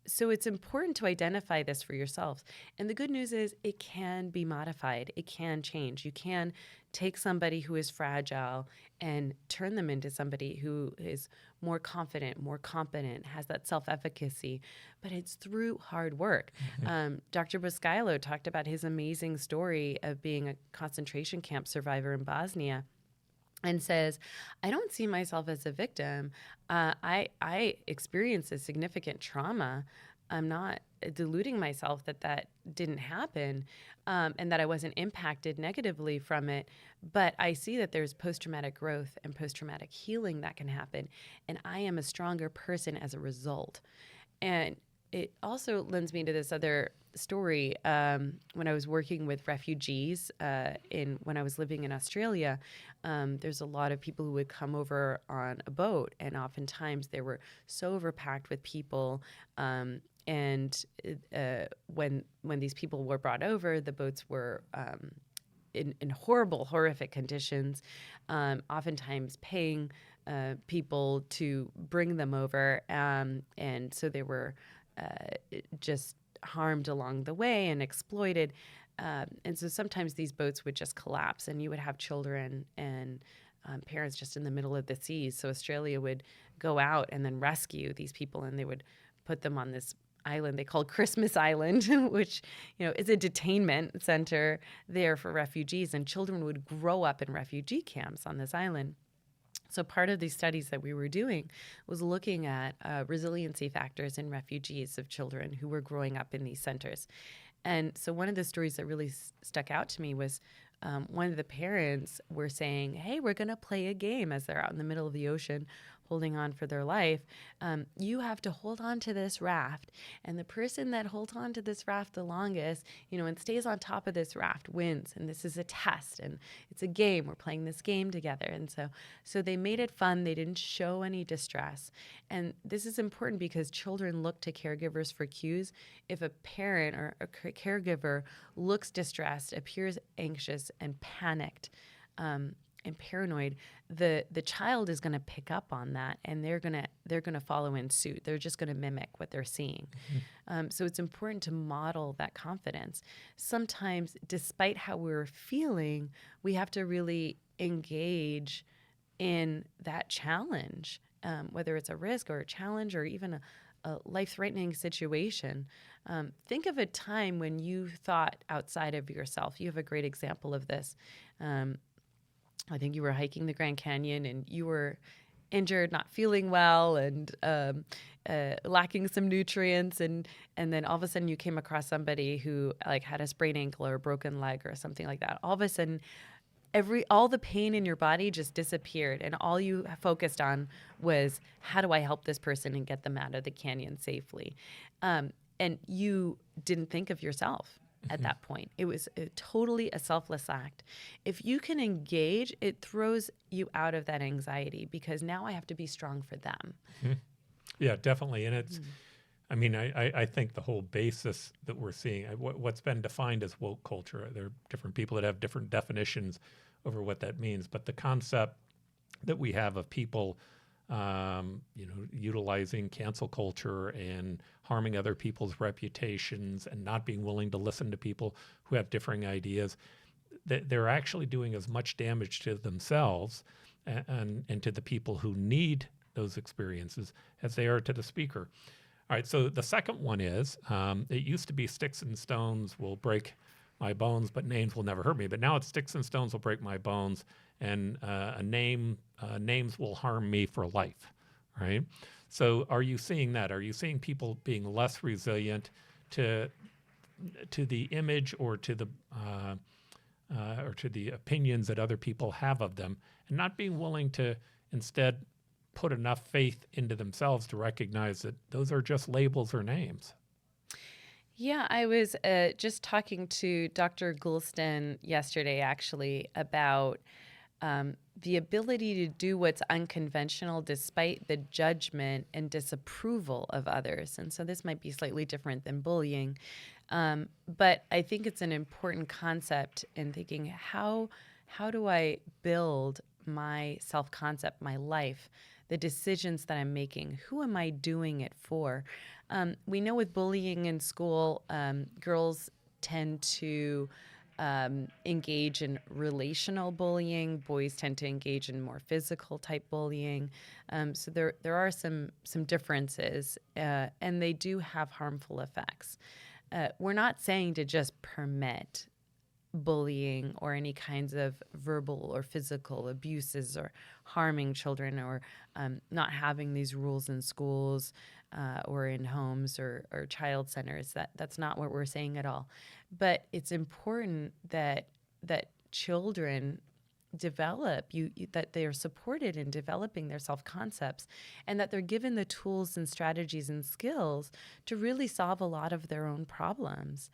So it's important to identify this for yourselves. And the good news is it can be modified. It can change. You can take somebody who is fragile and turn them into somebody who is more confident, more competent, has that self-efficacy. But it's through hard work. Dr. Buscailo talked about his amazing story of being a concentration camp survivor in Bosnia, and says, I don't see myself as a victim. I experienced a significant trauma. I'm not deluding myself that didn't happen, and that I wasn't impacted negatively from it. But I see that there's post-traumatic growth and post-traumatic healing that can happen. And I am a stronger person as a result. And it also lends me to this other story. When I was working with refugees when I was living in Australia, there's a lot of people who would come over on a boat, and oftentimes they were so overpacked with people. And when these people were brought over, the boats were in horrific conditions, oftentimes paying people to bring them over, and so they were just harmed along the way and exploited. And so sometimes these boats would just collapse, and you would have children and parents just in the middle of the seas. So Australia would go out and then rescue these people, and they would put them on this island they called Christmas Island, which is a detainment center there for refugees, and children would grow up in refugee camps on this island. So part of these studies that we were doing was looking at resiliency factors in refugees of children who were growing up in these centers. And so one of the stories that really stuck out to me was one of the parents were saying, hey, we're going to play a game as they're out in the middle of the ocean holding on for their life. You have to hold on to this raft. And the person that holds on to this raft the longest, and stays on top of this raft wins. And this is a test, and it's a game. We're playing this game together. And so they made it fun. They didn't show any distress. And this is important because children look to caregivers for cues. If a parent or a caregiver looks distressed, appears anxious and panicked, and paranoid, the child is going to pick up on that, and they're going to follow in suit. They're just going to mimic what they're seeing. So it's important to model that confidence. Sometimes, despite how we're feeling, we have to really engage in that challenge, whether it's a risk or a challenge or even a life-threatening situation. Think of a time when you thought outside of yourself. You have a great example of this. I think you were hiking the Grand Canyon and you were injured, not feeling well, and lacking some nutrients, and then all of a sudden you came across somebody who had a sprained ankle or a broken leg or something like that. All of a sudden, all the pain in your body just disappeared, and all you focused on was, how do I help this person and get them out of the canyon safely? And you didn't think of yourself at that point. It was totally a selfless act. If you can engage, it throws you out of that anxiety, because now I have to be strong for them. Yeah, definitely. And it's, I think the whole basis that we're seeing, what's been defined as woke culture, there are different people that have different definitions over what that means. But the concept that we have of people utilizing cancel culture and harming other people's reputations and not being willing to listen to people who have differing ideas, they're actually doing as much damage to themselves and to the people who need those experiences as they are to the speaker. All right, so the second one is, it used to be sticks and stones will break my bones, but names will never hurt me. But now it's sticks and stones will break my bones, and names will harm me for life, right? So are you seeing that? Are you seeing people being less resilient to the image or to the opinions that other people have of them, and not being willing to instead put enough faith into themselves to recognize that those are just labels or names? Yeah, I was just talking to Dr. Goulston yesterday, actually, about the ability to do what's unconventional despite the judgment and disapproval of others. And so this might be slightly different than bullying. But I think it's an important concept in thinking, how do I build my self-concept, my life, the decisions that I'm making? Who am I doing it for? We know with bullying in school, girls tend to engage in relational bullying. Boys tend to engage in more physical type bullying. So there are some differences, and they do have harmful effects. We're not saying to just permit bullying or any kinds of verbal or physical abuses or harming children, or not having these rules in schools or in homes or child centers. That's not what we're saying at all. But it's important that children develop, that they are supported in developing their self-concepts, and that they're given the tools and strategies and skills to really solve a lot of their own problems.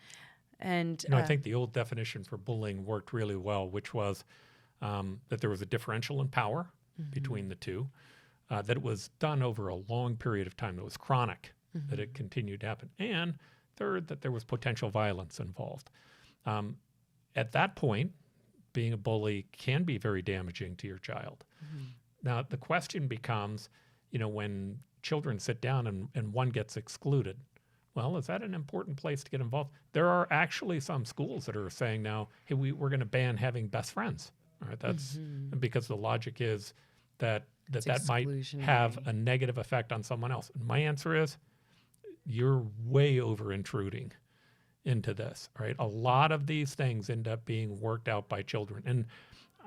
And I think the old definition for bullying worked really well, which was that there was a differential in power between the two, that it was done over a long period of time. It was chronic, that it continued to happen. And third, that there was potential violence involved. At that point, being a bully can be very damaging to your child. Now, the question becomes, when children sit down and one gets excluded, well, is that an important place to get involved? There are actually some schools that are saying now, hey, we're going to ban having best friends. All right, that's because the logic is that might have a negative effect on someone else. And my answer is, you're way over intruding into this, right? A lot of these things end up being worked out by children. And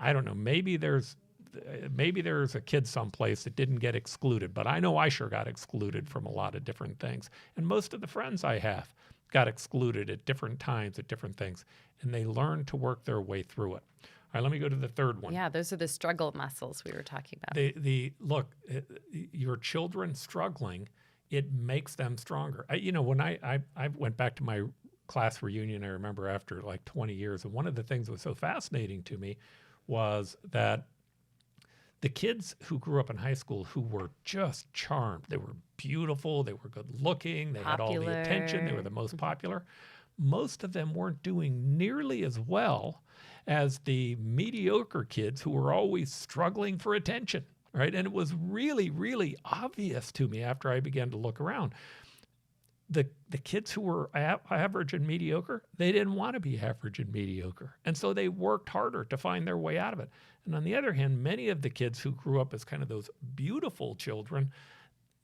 I don't know, maybe there's a kid someplace that didn't get excluded, but I know I sure got excluded from a lot of different things. And most of the friends I have got excluded at different times at different things, and they learn to work their way through it. All right, let me go to the third one. Yeah, those are the struggle muscles we were talking about. Look, your children struggling, it makes them stronger. When I went back to my class reunion, I remember after like 20 years, and one of the things that was so fascinating to me was that the kids who grew up in high school who were just charmed, they were beautiful, they were good looking, they had all the attention, they were the most popular. Most of them weren't doing nearly as well as the mediocre kids who were always struggling for attention, right? And it was really, really obvious to me after I began to look around. The kids who were average and mediocre, they didn't want to be average and mediocre. And so they worked harder to find their way out of it. And on the other hand, many of the kids who grew up as kind of those beautiful children,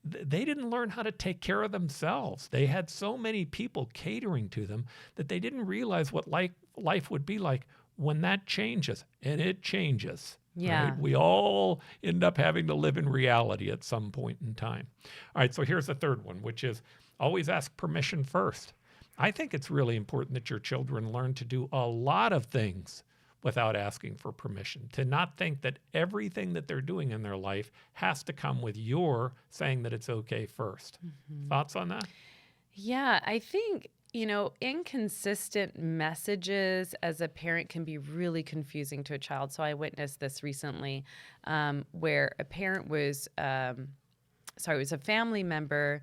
they didn't learn how to take care of themselves. They had so many people catering to them that they didn't realize what life would be like when that changes. And it changes. Yeah. Right? We all end up having to live in reality at some point in time. All right, so here's the third one, which is always ask permission first. I think it's really important that your children learn to do a lot of things without asking for permission, to not think that everything that they're doing in their life has to come with your saying that it's okay first. Thoughts on that? Yeah, I think, inconsistent messages as a parent can be really confusing to a child. So I witnessed this recently where a parent was, it was a family member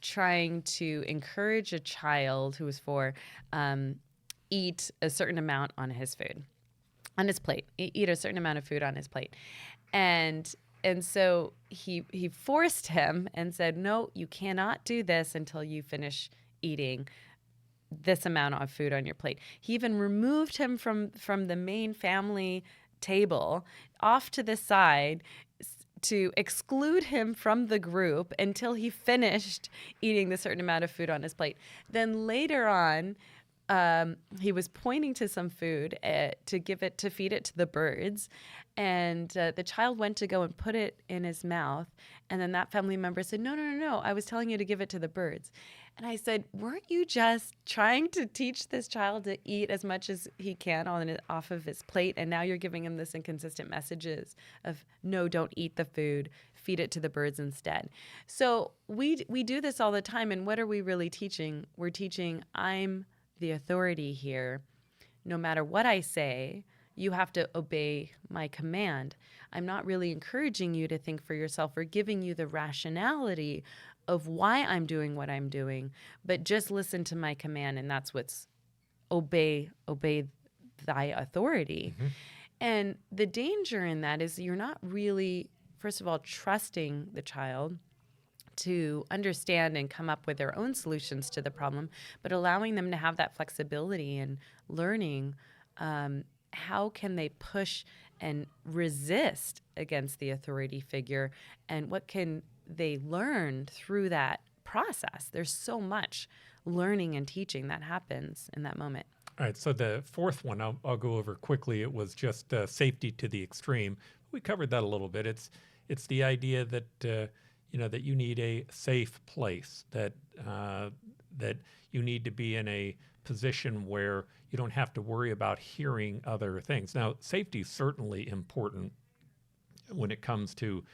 trying to encourage a child who was 4, eat a certain amount on his food, on his plate, eat a certain amount of food on his plate. And so he forced him and said, no, you cannot do this until you finish eating this amount of food on your plate. He even removed him from the main family table off to the side to exclude him from the group until he finished eating the certain amount of food on his plate. Then later on, he was pointing to some food to feed it to the birds, and the child went to go and put it in his mouth, and then that family member said, "No, no, no, no! I was telling you to give it to the birds." And I said, "Weren't you just trying to teach this child to eat as much as he can off of his plate, and now you're giving him this inconsistent messages of no, don't eat the food, feed it to the birds instead." So we do this all the time, and what are we really teaching? We're teaching I'm the authority here. No matter what I say, you have to obey my command. I'm not really encouraging you to think for yourself or giving you the rationality of why I'm doing what I'm doing, but just listen to my command, and that's what's obey thy authority. Mm-hmm. And the danger in that is you're not really, first of all, trusting the child to understand and come up with their own solutions to the problem, but allowing them to have that flexibility and learning how can they push and resist against the authority figure, and what can they learn through that process. There's so much learning and teaching that happens in that moment. All right, so the fourth one I'll go over quickly. It was just safety to the extreme. We covered that a little bit. It's the idea that that you need a safe place, that you need to be in a position where you don't have to worry about hearing other things. Now, safety is certainly important when it comes to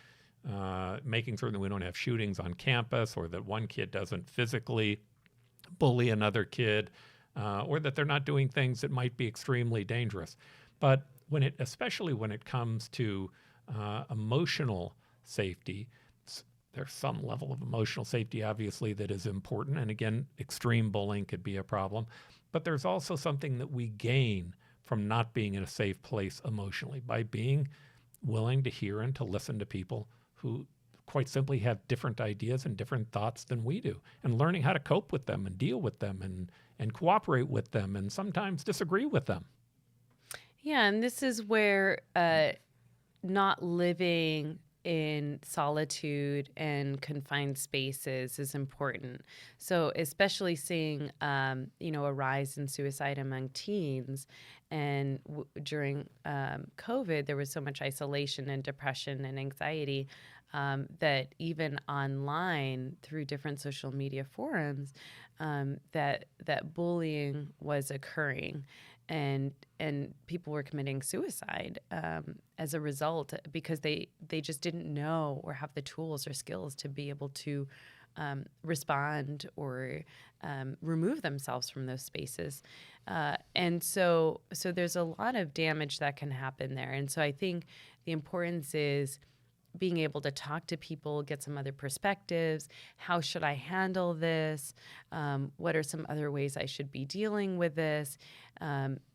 making certain that we don't have shootings on campus, or that one kid doesn't physically bully another kid, or that they're not doing things that might be extremely dangerous. But especially when it comes to emotional safety, there's some level of emotional safety, obviously, that is important. And again, extreme bullying could be a problem. But there's also something that we gain from not being in a safe place emotionally by being willing to hear and to listen to people who quite simply have different ideas and different thoughts than we do, and learning how to cope with them and deal with them and cooperate with them and sometimes disagree with them. Yeah, and this is where not living in solitude and confined spaces is important. So especially seeing, a rise in suicide among teens. And during COVID, there was so much isolation and depression and anxiety that even online through different social media forums, that bullying was occurring. And people were committing suicide as a result, because they just didn't know or have the tools or skills to be able to respond or remove themselves from those spaces. And so there's a lot of damage that can happen there. And so I think the importance is being able to talk to people, get some other perspectives. How should I handle this? What are some other ways I should be dealing with this?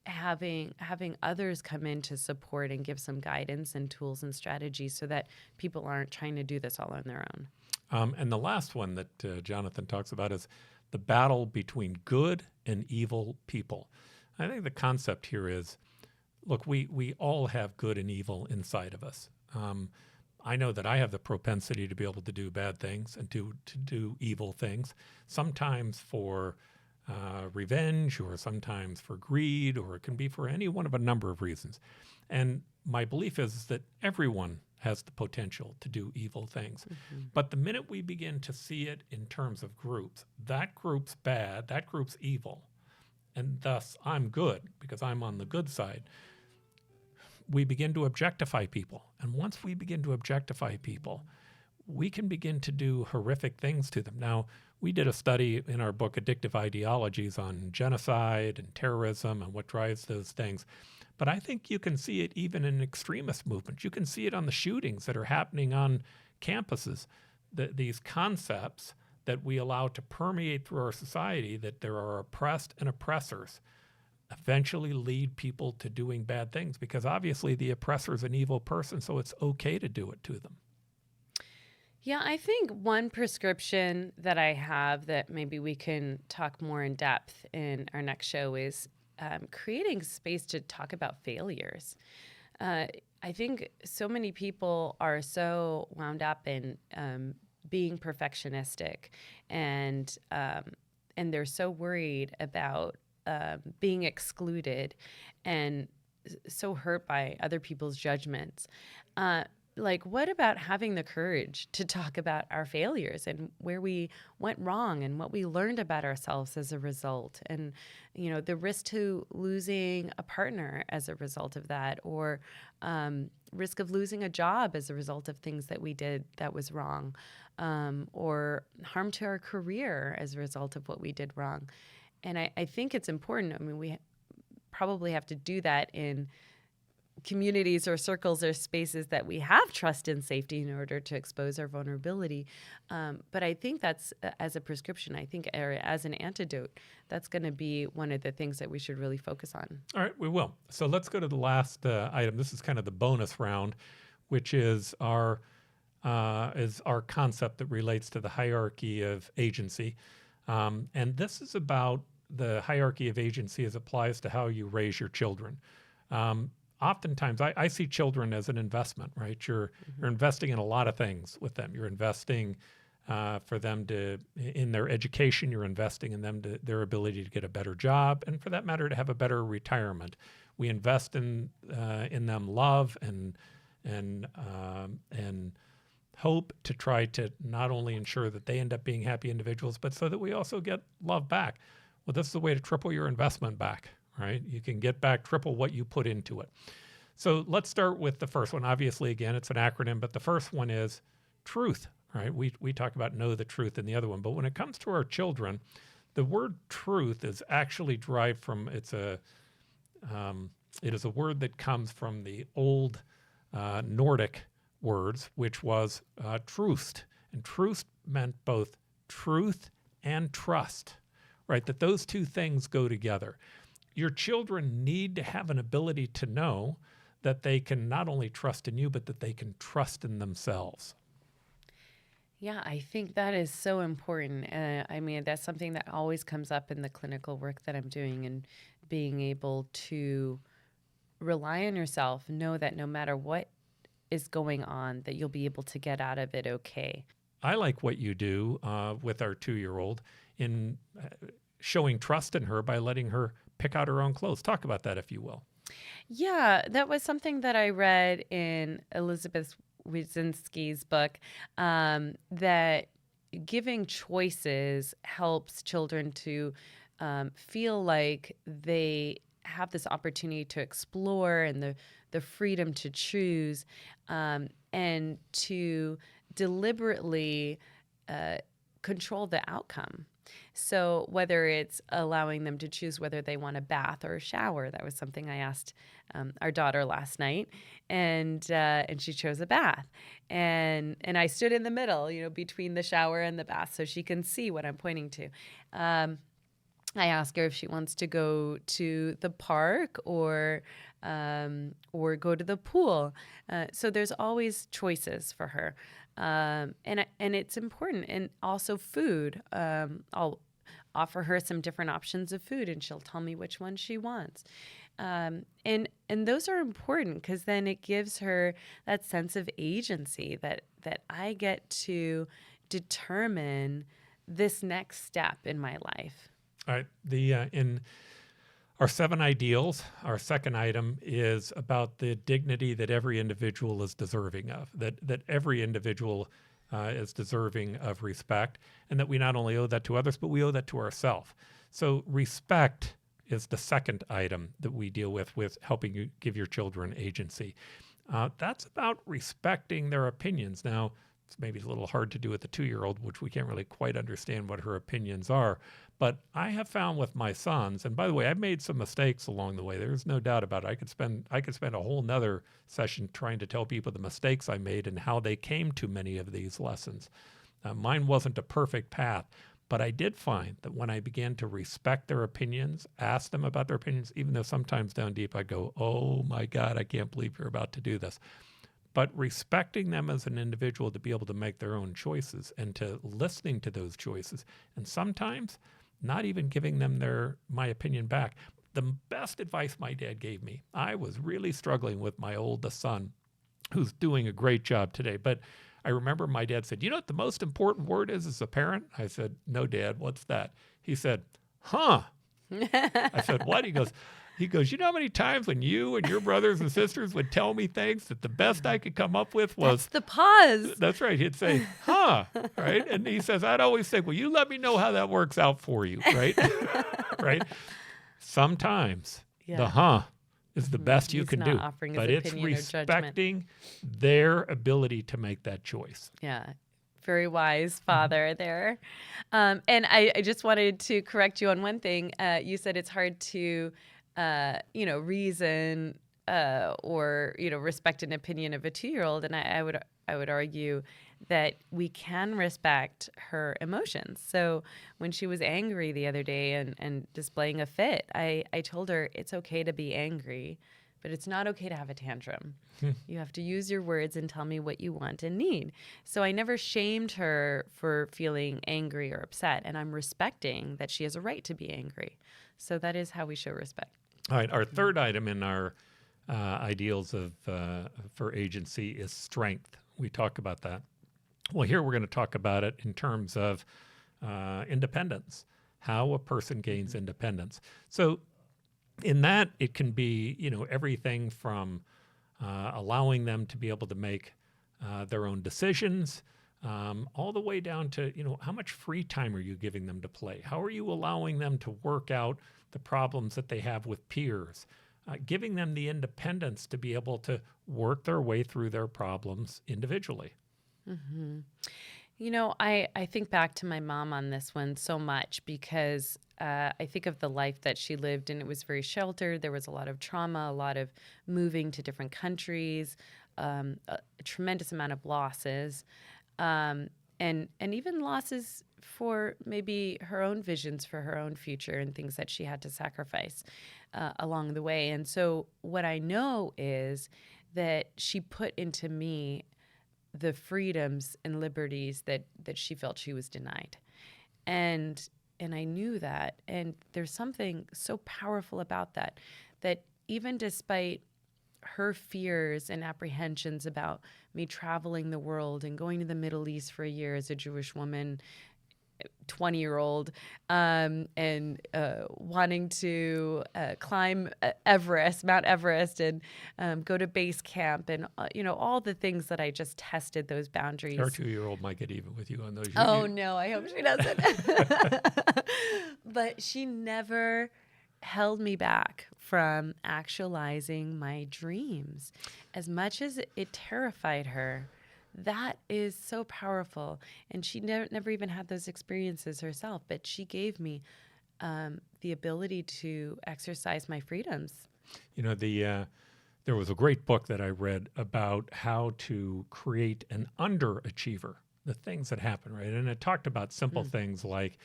Having others come in to support and give some guidance and tools and strategies so that people aren't trying to do this all on their own. And the last one that Jonathan talks about is the battle between good and evil people. I think the concept here is, look, we all have good and evil inside of us. I know that I have the propensity to be able to do bad things and to do evil things, sometimes for revenge, or sometimes for greed, or it can be for any one of a number of reasons. And my belief is that everyone has the potential to do evil things. Mm-hmm. But the minute we begin to see it in terms of groups, that group's bad, that group's evil, and thus I'm good because I'm on the good side, we begin to objectify people. And once we begin to objectify people, we can begin to do horrific things to them. Now, we did a study in our book, Addictive Ideologies, on genocide and terrorism and what drives those things. But I think you can see it even in extremist movements. You can see it on the shootings that are happening on campuses. These concepts that we allow to permeate through our society, that there are oppressed and oppressors, eventually lead people to doing bad things, because obviously the oppressor is an evil person, so it's okay to do it to them. Yeah, I think one prescription that I have that maybe we can talk more in depth in our next show is creating space to talk about failures. I think so many people are so wound up in being perfectionistic, and they're so worried about being excluded and so hurt by other people's judgments. Like, what about having the courage to talk about our failures and where we went wrong and what we learned about ourselves as a result? And, the risk to losing a partner as a result of that, or risk of losing a job as a result of things that we did that was wrong, or harm to our career as a result of what we did wrong. And I think it's important. I mean, we probably have to do that in communities or circles or spaces that we have trust and safety in order to expose our vulnerability. But I think that's, as a prescription, or as an antidote, that's going to be one of the things that we should really focus on. All right, we will. So let's go to the last item. This is kind of the bonus round, which is our concept that relates to the hierarchy of agency. And this is about the hierarchy of agency as applies to how you raise your children. Oftentimes, I see children as an investment, right? You're investing in a lot of things with them. You're investing for them in their education. You're investing in their ability to get a better job, and for that matter, to have a better retirement. We invest in them love and hope to try to not only ensure that they end up being happy individuals, but so that we also get love back. Well, this is a way to triple your investment back. Right? You can get back triple what you put into it. So let's start with the first one. Obviously, again, it's an acronym, but the first one is truth, right? We talk about know the truth in the other one. But when it comes to our children, the word truth is actually derived from, it is a word that comes from the old Nordic words, which was trust. And trust meant both truth and trust, right? That those two things go together. Your children need to have an ability to know that they can not only trust in you, but that they can trust in themselves. Yeah, I think that is so important. I mean, that's something that always comes up in the clinical work that I'm doing, and being able to rely on yourself, know that no matter what is going on, that you'll be able to get out of it okay. I like what you do with our 2-year-old in showing trust in her by letting her pick out her own clothes. Talk about that, if you will. Yeah, that was something that I read in Elizabeth Wyszynski's book, that giving choices helps children to feel like they have this opportunity to explore and the freedom to choose, and to deliberately control the outcome. So whether it's allowing them to choose whether they want a bath or a shower, that was something I asked our daughter last night, and she chose a bath, and I stood in the middle, between the shower and the bath, so she can see what I'm pointing to. I ask her if she wants to go to the park or go to the pool. So there's always choices for her. And it's important. And also food. I'll offer her some different options of food, and she'll tell me which one she wants. And those are important, because then it gives her that sense of agency that I get to determine this next step in my life. All right. In our 7 ideals, our second item is about the dignity that every individual is deserving of, that every individual is deserving of respect, and that we not only owe that to others, but we owe that to ourselves. So respect is the second item that we deal with helping you give your children agency. That's about respecting their opinions. Now, it's maybe a little hard to do with the 2-year-old, which we can't really quite understand what her opinions are. But I have found with my sons, and by the way, I've made some mistakes along the way. There's no doubt about it. I could spend a whole nother session trying to tell people the mistakes I made and how they came to many of these lessons. Mine wasn't a perfect path, but I did find that when I began to respect their opinions, ask them about their opinions, even though sometimes down deep I go, oh my God, I can't believe you're about to do this. But respecting them as an individual to be able to make their own choices and to listening to those choices, and sometimes not even giving them my opinion back. The best advice my dad gave me, I was really struggling with my oldest son, who's doing a great job today. But I remember my dad said, you know what the most important word is as a parent? I said, no, Dad, what's that? He said, huh. I said, what? He goes, you know how many times when you and your brothers and sisters would tell me things that the best I could come up with was... That's the pause. That's right. He'd say, huh, right? And he says, I'd always say, well, you let me know how that works out for you, right? Right? Sometimes the huh is the best you He's can not do. offering his But it's opinion or judgment. respecting their ability to make that choice. Yeah. Very wise father there. And I just wanted to correct you on one thing. You said it's hard to, reason or, respect an opinion of a 2-year-old. And I would argue that we can respect her emotions. So when she was angry the other day and displaying a fit, I told her it's okay to be angry, but it's not okay to have a tantrum. You have to use your words and tell me what you want and need. So I never shamed her for feeling angry or upset, and I'm respecting that she has a right to be angry. So that is how we show respect. All right. Our third item in our ideals of for agency is strength. We talk about that. Well, here we're going to talk about it in terms of independence, how a person gains independence. So in that, it can be, everything from allowing them to be able to make their own decisions, all the way down to, how much free time are you giving them to play? How are you allowing them to work out the problems that they have with peers? Giving them the independence to be able to work their way through their problems individually. Mm-hmm. I think back to my mom on this one so much because I think of the life that she lived, and it was very sheltered. There was a lot of trauma, a lot of moving to different countries, a tremendous amount of losses, and even losses for maybe her own visions for her own future and things that she had to sacrifice along the way. And so what I know is that she put into me the freedoms and liberties that she felt she was denied. And I knew that. And there's something so powerful about that even despite her fears and apprehensions about me traveling the world and going to the Middle East for a year as a Jewish woman, 20-year-old, and wanting to climb Mount Everest, and go to base camp, and all the things that I just tested those boundaries. Our 2-year-old might get even with you on those. No, I hope she doesn't. But she never held me back from actualizing my dreams. As much as it terrified her, that is so powerful. And she never even had those experiences herself, but she gave me the ability to exercise my freedoms. There was a great book that I read about how to create an underachiever, the things that happen, right? And it talked about simple things like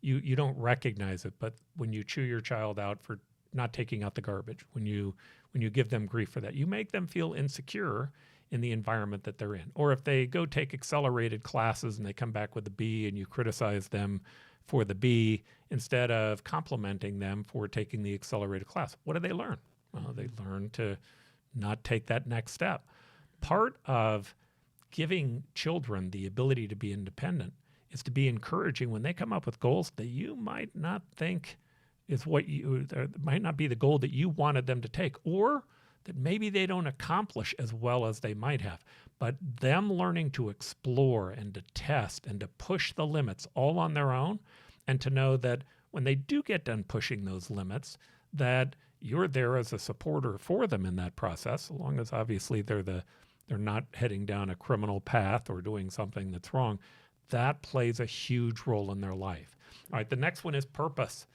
you don't recognize it, but when you chew your child out for not taking out the garbage, when you give them grief for that, you make them feel insecure in the environment that they're in. Or if they go take accelerated classes and they come back with a B and you criticize them for the B instead of complimenting them for taking the accelerated class, what do they learn? Well, they learn to not take that next step. Part of giving children the ability to be independent is to be encouraging when they come up with goals that you might not think is might not be the goal that you wanted them to take, or that maybe they don't accomplish as well as they might have. But them learning to explore and to test and to push the limits all on their own, and to know that when they do get done pushing those limits, that you're there as a supporter for them in that process, so long as obviously they're not heading down a criminal path or doing something that's wrong. That plays a huge role in their life. All right, the next one is purpose.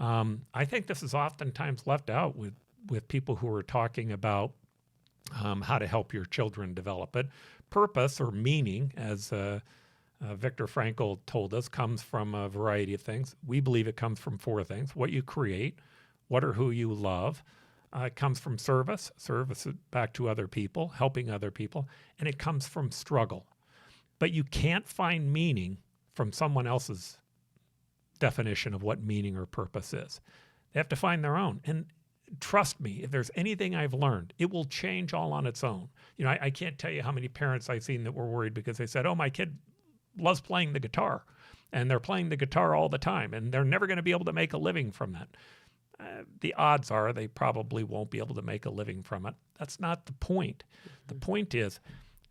I think this is oftentimes left out with people who are talking about how to help your children develop it. Purpose, or meaning, as Viktor Frankl told us, comes from a variety of things. We believe it comes from 4 things: what you create, what or who you love. It comes from service back to other people, helping other people, and it comes from struggle. But you can't find meaning from someone else's definition of what meaning or purpose is. They have to find their own. And trust me, if there's anything I've learned, it will change all on its own. I can't tell you how many parents I've seen that were worried because they said, oh, my kid loves playing the guitar. and they're playing the guitar all the time, and they're never going to be able to make a living from that. The odds are they probably won't be able to make a living from it. That's not the point. The point is,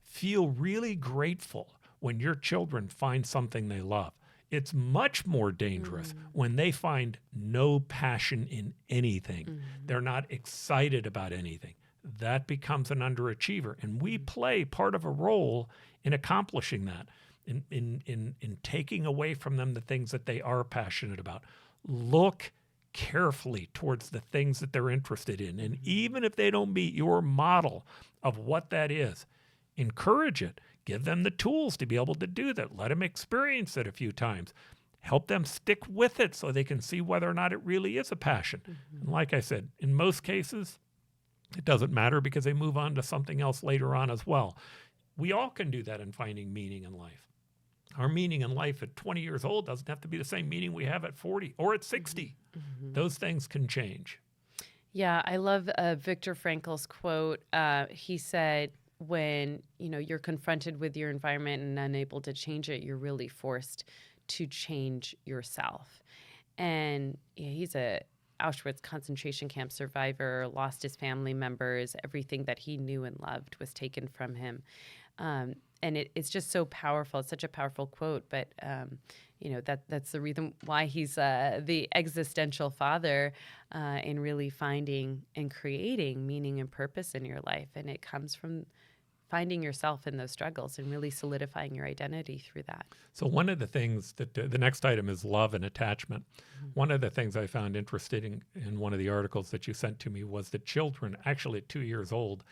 feel really grateful when your children find something they love. It's much more dangerous when they find no passion in anything. They're not excited about anything. That becomes an underachiever. And we play part of a role in accomplishing that, in taking away from them the things that they are passionate about. Look carefully towards the things that they're interested in. And even if they don't meet your model of what that is, encourage it. Give them the tools to be able to do that. Let them experience it a few times. Help them stick with it so they can see whether or not it really is a passion. And like I said, in most cases, it doesn't matter because they move on to something else later on as well. We all can do that in finding meaning in life. Our meaning in life at 20 years old doesn't have to be the same meaning we have at 40 or at 60. Those things can change. Yeah, I love Viktor Frankl's quote. He said, when you're confronted with your environment and unable to change it, you're really forced to change yourself. And he's a Auschwitz concentration camp survivor, lost his family members. Everything that he knew and loved was taken from him. And it's just so powerful. It's such a powerful quote, but that's the reason why he's the existential father in really finding and creating meaning and purpose in your life. And it comes from finding yourself in those struggles and really solidifying your identity through that. So one of the things that the next item is love and attachment. One of the things I found interesting in one of the articles that you sent to me was that children, actually at 2 years old,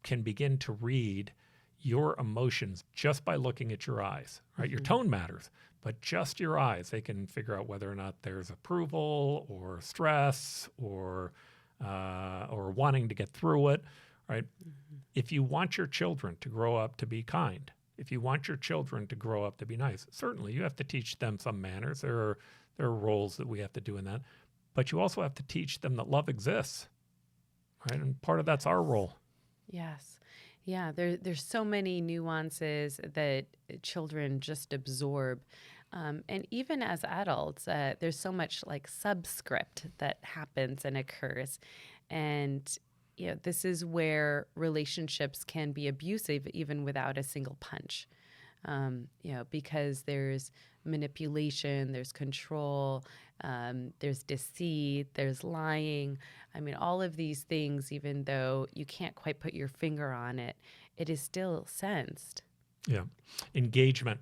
can begin to read your emotions just by looking at your eyes, right? Your tone matters, but just your eyes, they can figure out whether or not there's approval or stress or wanting to get through it, right? If you want your children to grow up to be kind, if you want your children to grow up to be nice, certainly you have to teach them some manners. There are roles that we have to do in that, but you also have to teach them that love exists, right? And part of that's our role. Yes. Yeah, there's so many nuances that children just absorb. And even as adults, there's so much like subscript that happens and occurs. And this is where relationships can be abusive even without a single punch. Because there's manipulation, there's control, there's deceit, there's lying. I mean, all of these things, even though you can't quite put your finger on it, it is still sensed. Yeah. Engagement.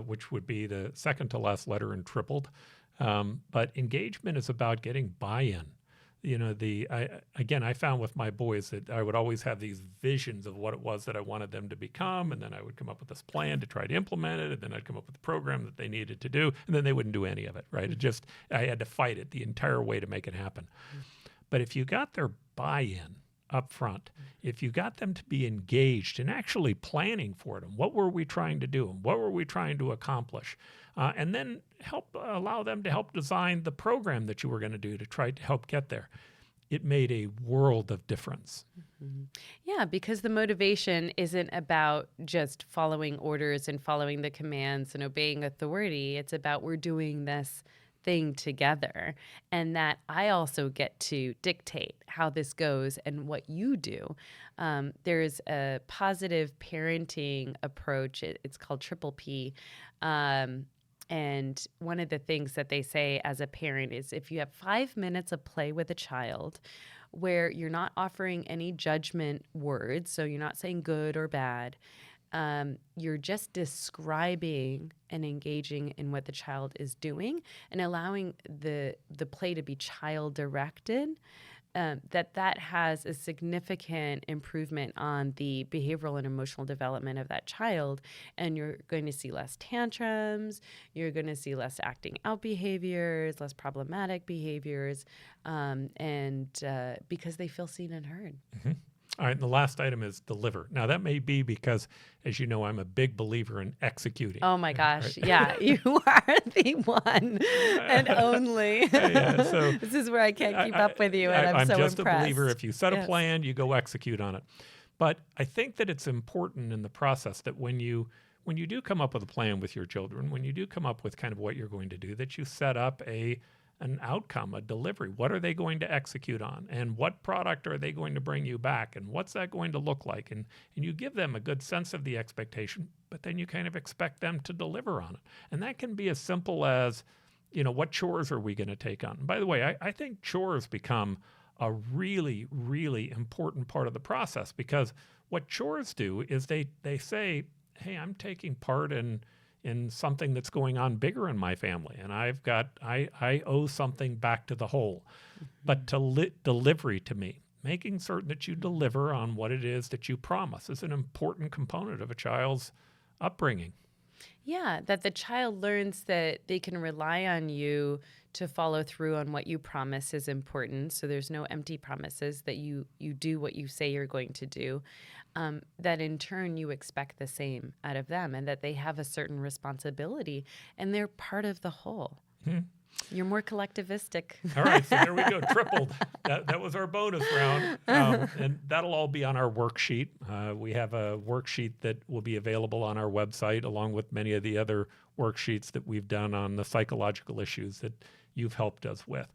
Which would be the second to last letter in tripled. But engagement is about getting buy-in. I found with my boys that I would always have these visions of what it was that I wanted them to become, and then I would come up with this plan to try to implement it, and then I'd come up with a program that they needed to do, and then they wouldn't do any of it, right? I had to fight it the entire way to make it happen. But if you got their buy-in up front, if you got them to be engaged and actually planning for them, what were we trying to do and what were we trying to accomplish? And then allow them to help design the program that you were going to do to try to help get there. It made a world of difference. Yeah, because the motivation isn't about just following orders and following the commands and obeying authority. It's about we're doing this thing together, and that I also get to dictate how this goes and what you do. There's a positive parenting approach. It's called Triple P. And one of the things that they say as a parent is if you have 5 minutes of play with a child where you're not offering any judgment words, so you're not saying good or bad, you're just describing and engaging in what the child is doing and allowing the play to be child-directed, that has a significant improvement on the behavioral and emotional development of that child. And you're going to see less tantrums, you're going to see less acting out behaviors, less problematic behaviors, and because they feel seen and heard. Mm-hmm. All right, and the last item is deliver. Now, that may be because, as you know, I'm a big believer in executing. Oh, my gosh. Right? Yeah, you are the one and only. So this is where I can't keep up with you, and I'm so just impressed. a believer. If you set a plan, you go execute on it. But I think that it's important in the process that when you when you do come up with a plan with your children, when you do come up with kind of what you're going to do, that you set up an outcome, a delivery. What are they going to execute on? And what product are they going to bring you back? And what's that going to look like? And you give them a good sense of the expectation, but then you kind of expect them to deliver on it. And that can be as simple as, what chores are we going to take on? And by the way, I think chores become a really, really important part of the process, because what chores do is they say, hey, I'm taking part in something that's going on bigger in my family, and I owe something back to the whole. But delivery to me, making certain that you deliver on what it is that you promise, is an important component of a child's upbringing. Yeah, that the child learns that they can rely on you to follow through on what you promise is important. So there's no empty promises, that you do what you say you're going to do. That in turn you expect the same out of them, and that they have a certain responsibility and they're part of the whole. You're more collectivistic. All right, so there we go, tripled. That was our bonus round, and that'll all be on our worksheet. We have a worksheet that will be available on our website, along with many of the other worksheets that we've done on the psychological issues that you've helped us with.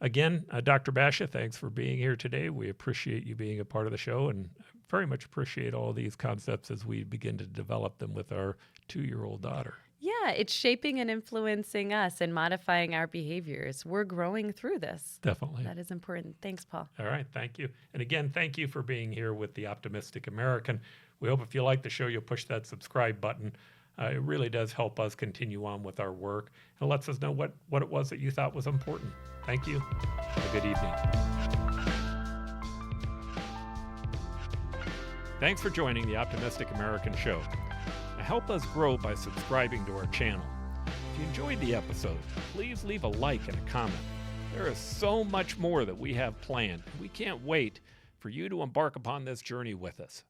Again, Dr. Basha, thanks for being here today. We appreciate you being a part of the show, and very much appreciate all these concepts as we begin to develop them with our 2-year-old daughter. Yeah, it's shaping and influencing us and modifying our behaviors. We're growing through this. Definitely. That is important. Thanks, Paul. All right, thank you. And again, thank you for being here with The Optimistic American. We hope if you like the show, you'll push that subscribe button. It really does help us continue on with our work, and lets us know what it was that you thought was important. Thank you. Have a good evening. Thanks for joining The Optimistic American Show. Help us grow by subscribing to our channel. If you enjoyed the episode, please leave a like and a comment. There is so much more that we have planned. We can't wait for you to embark upon this journey with us.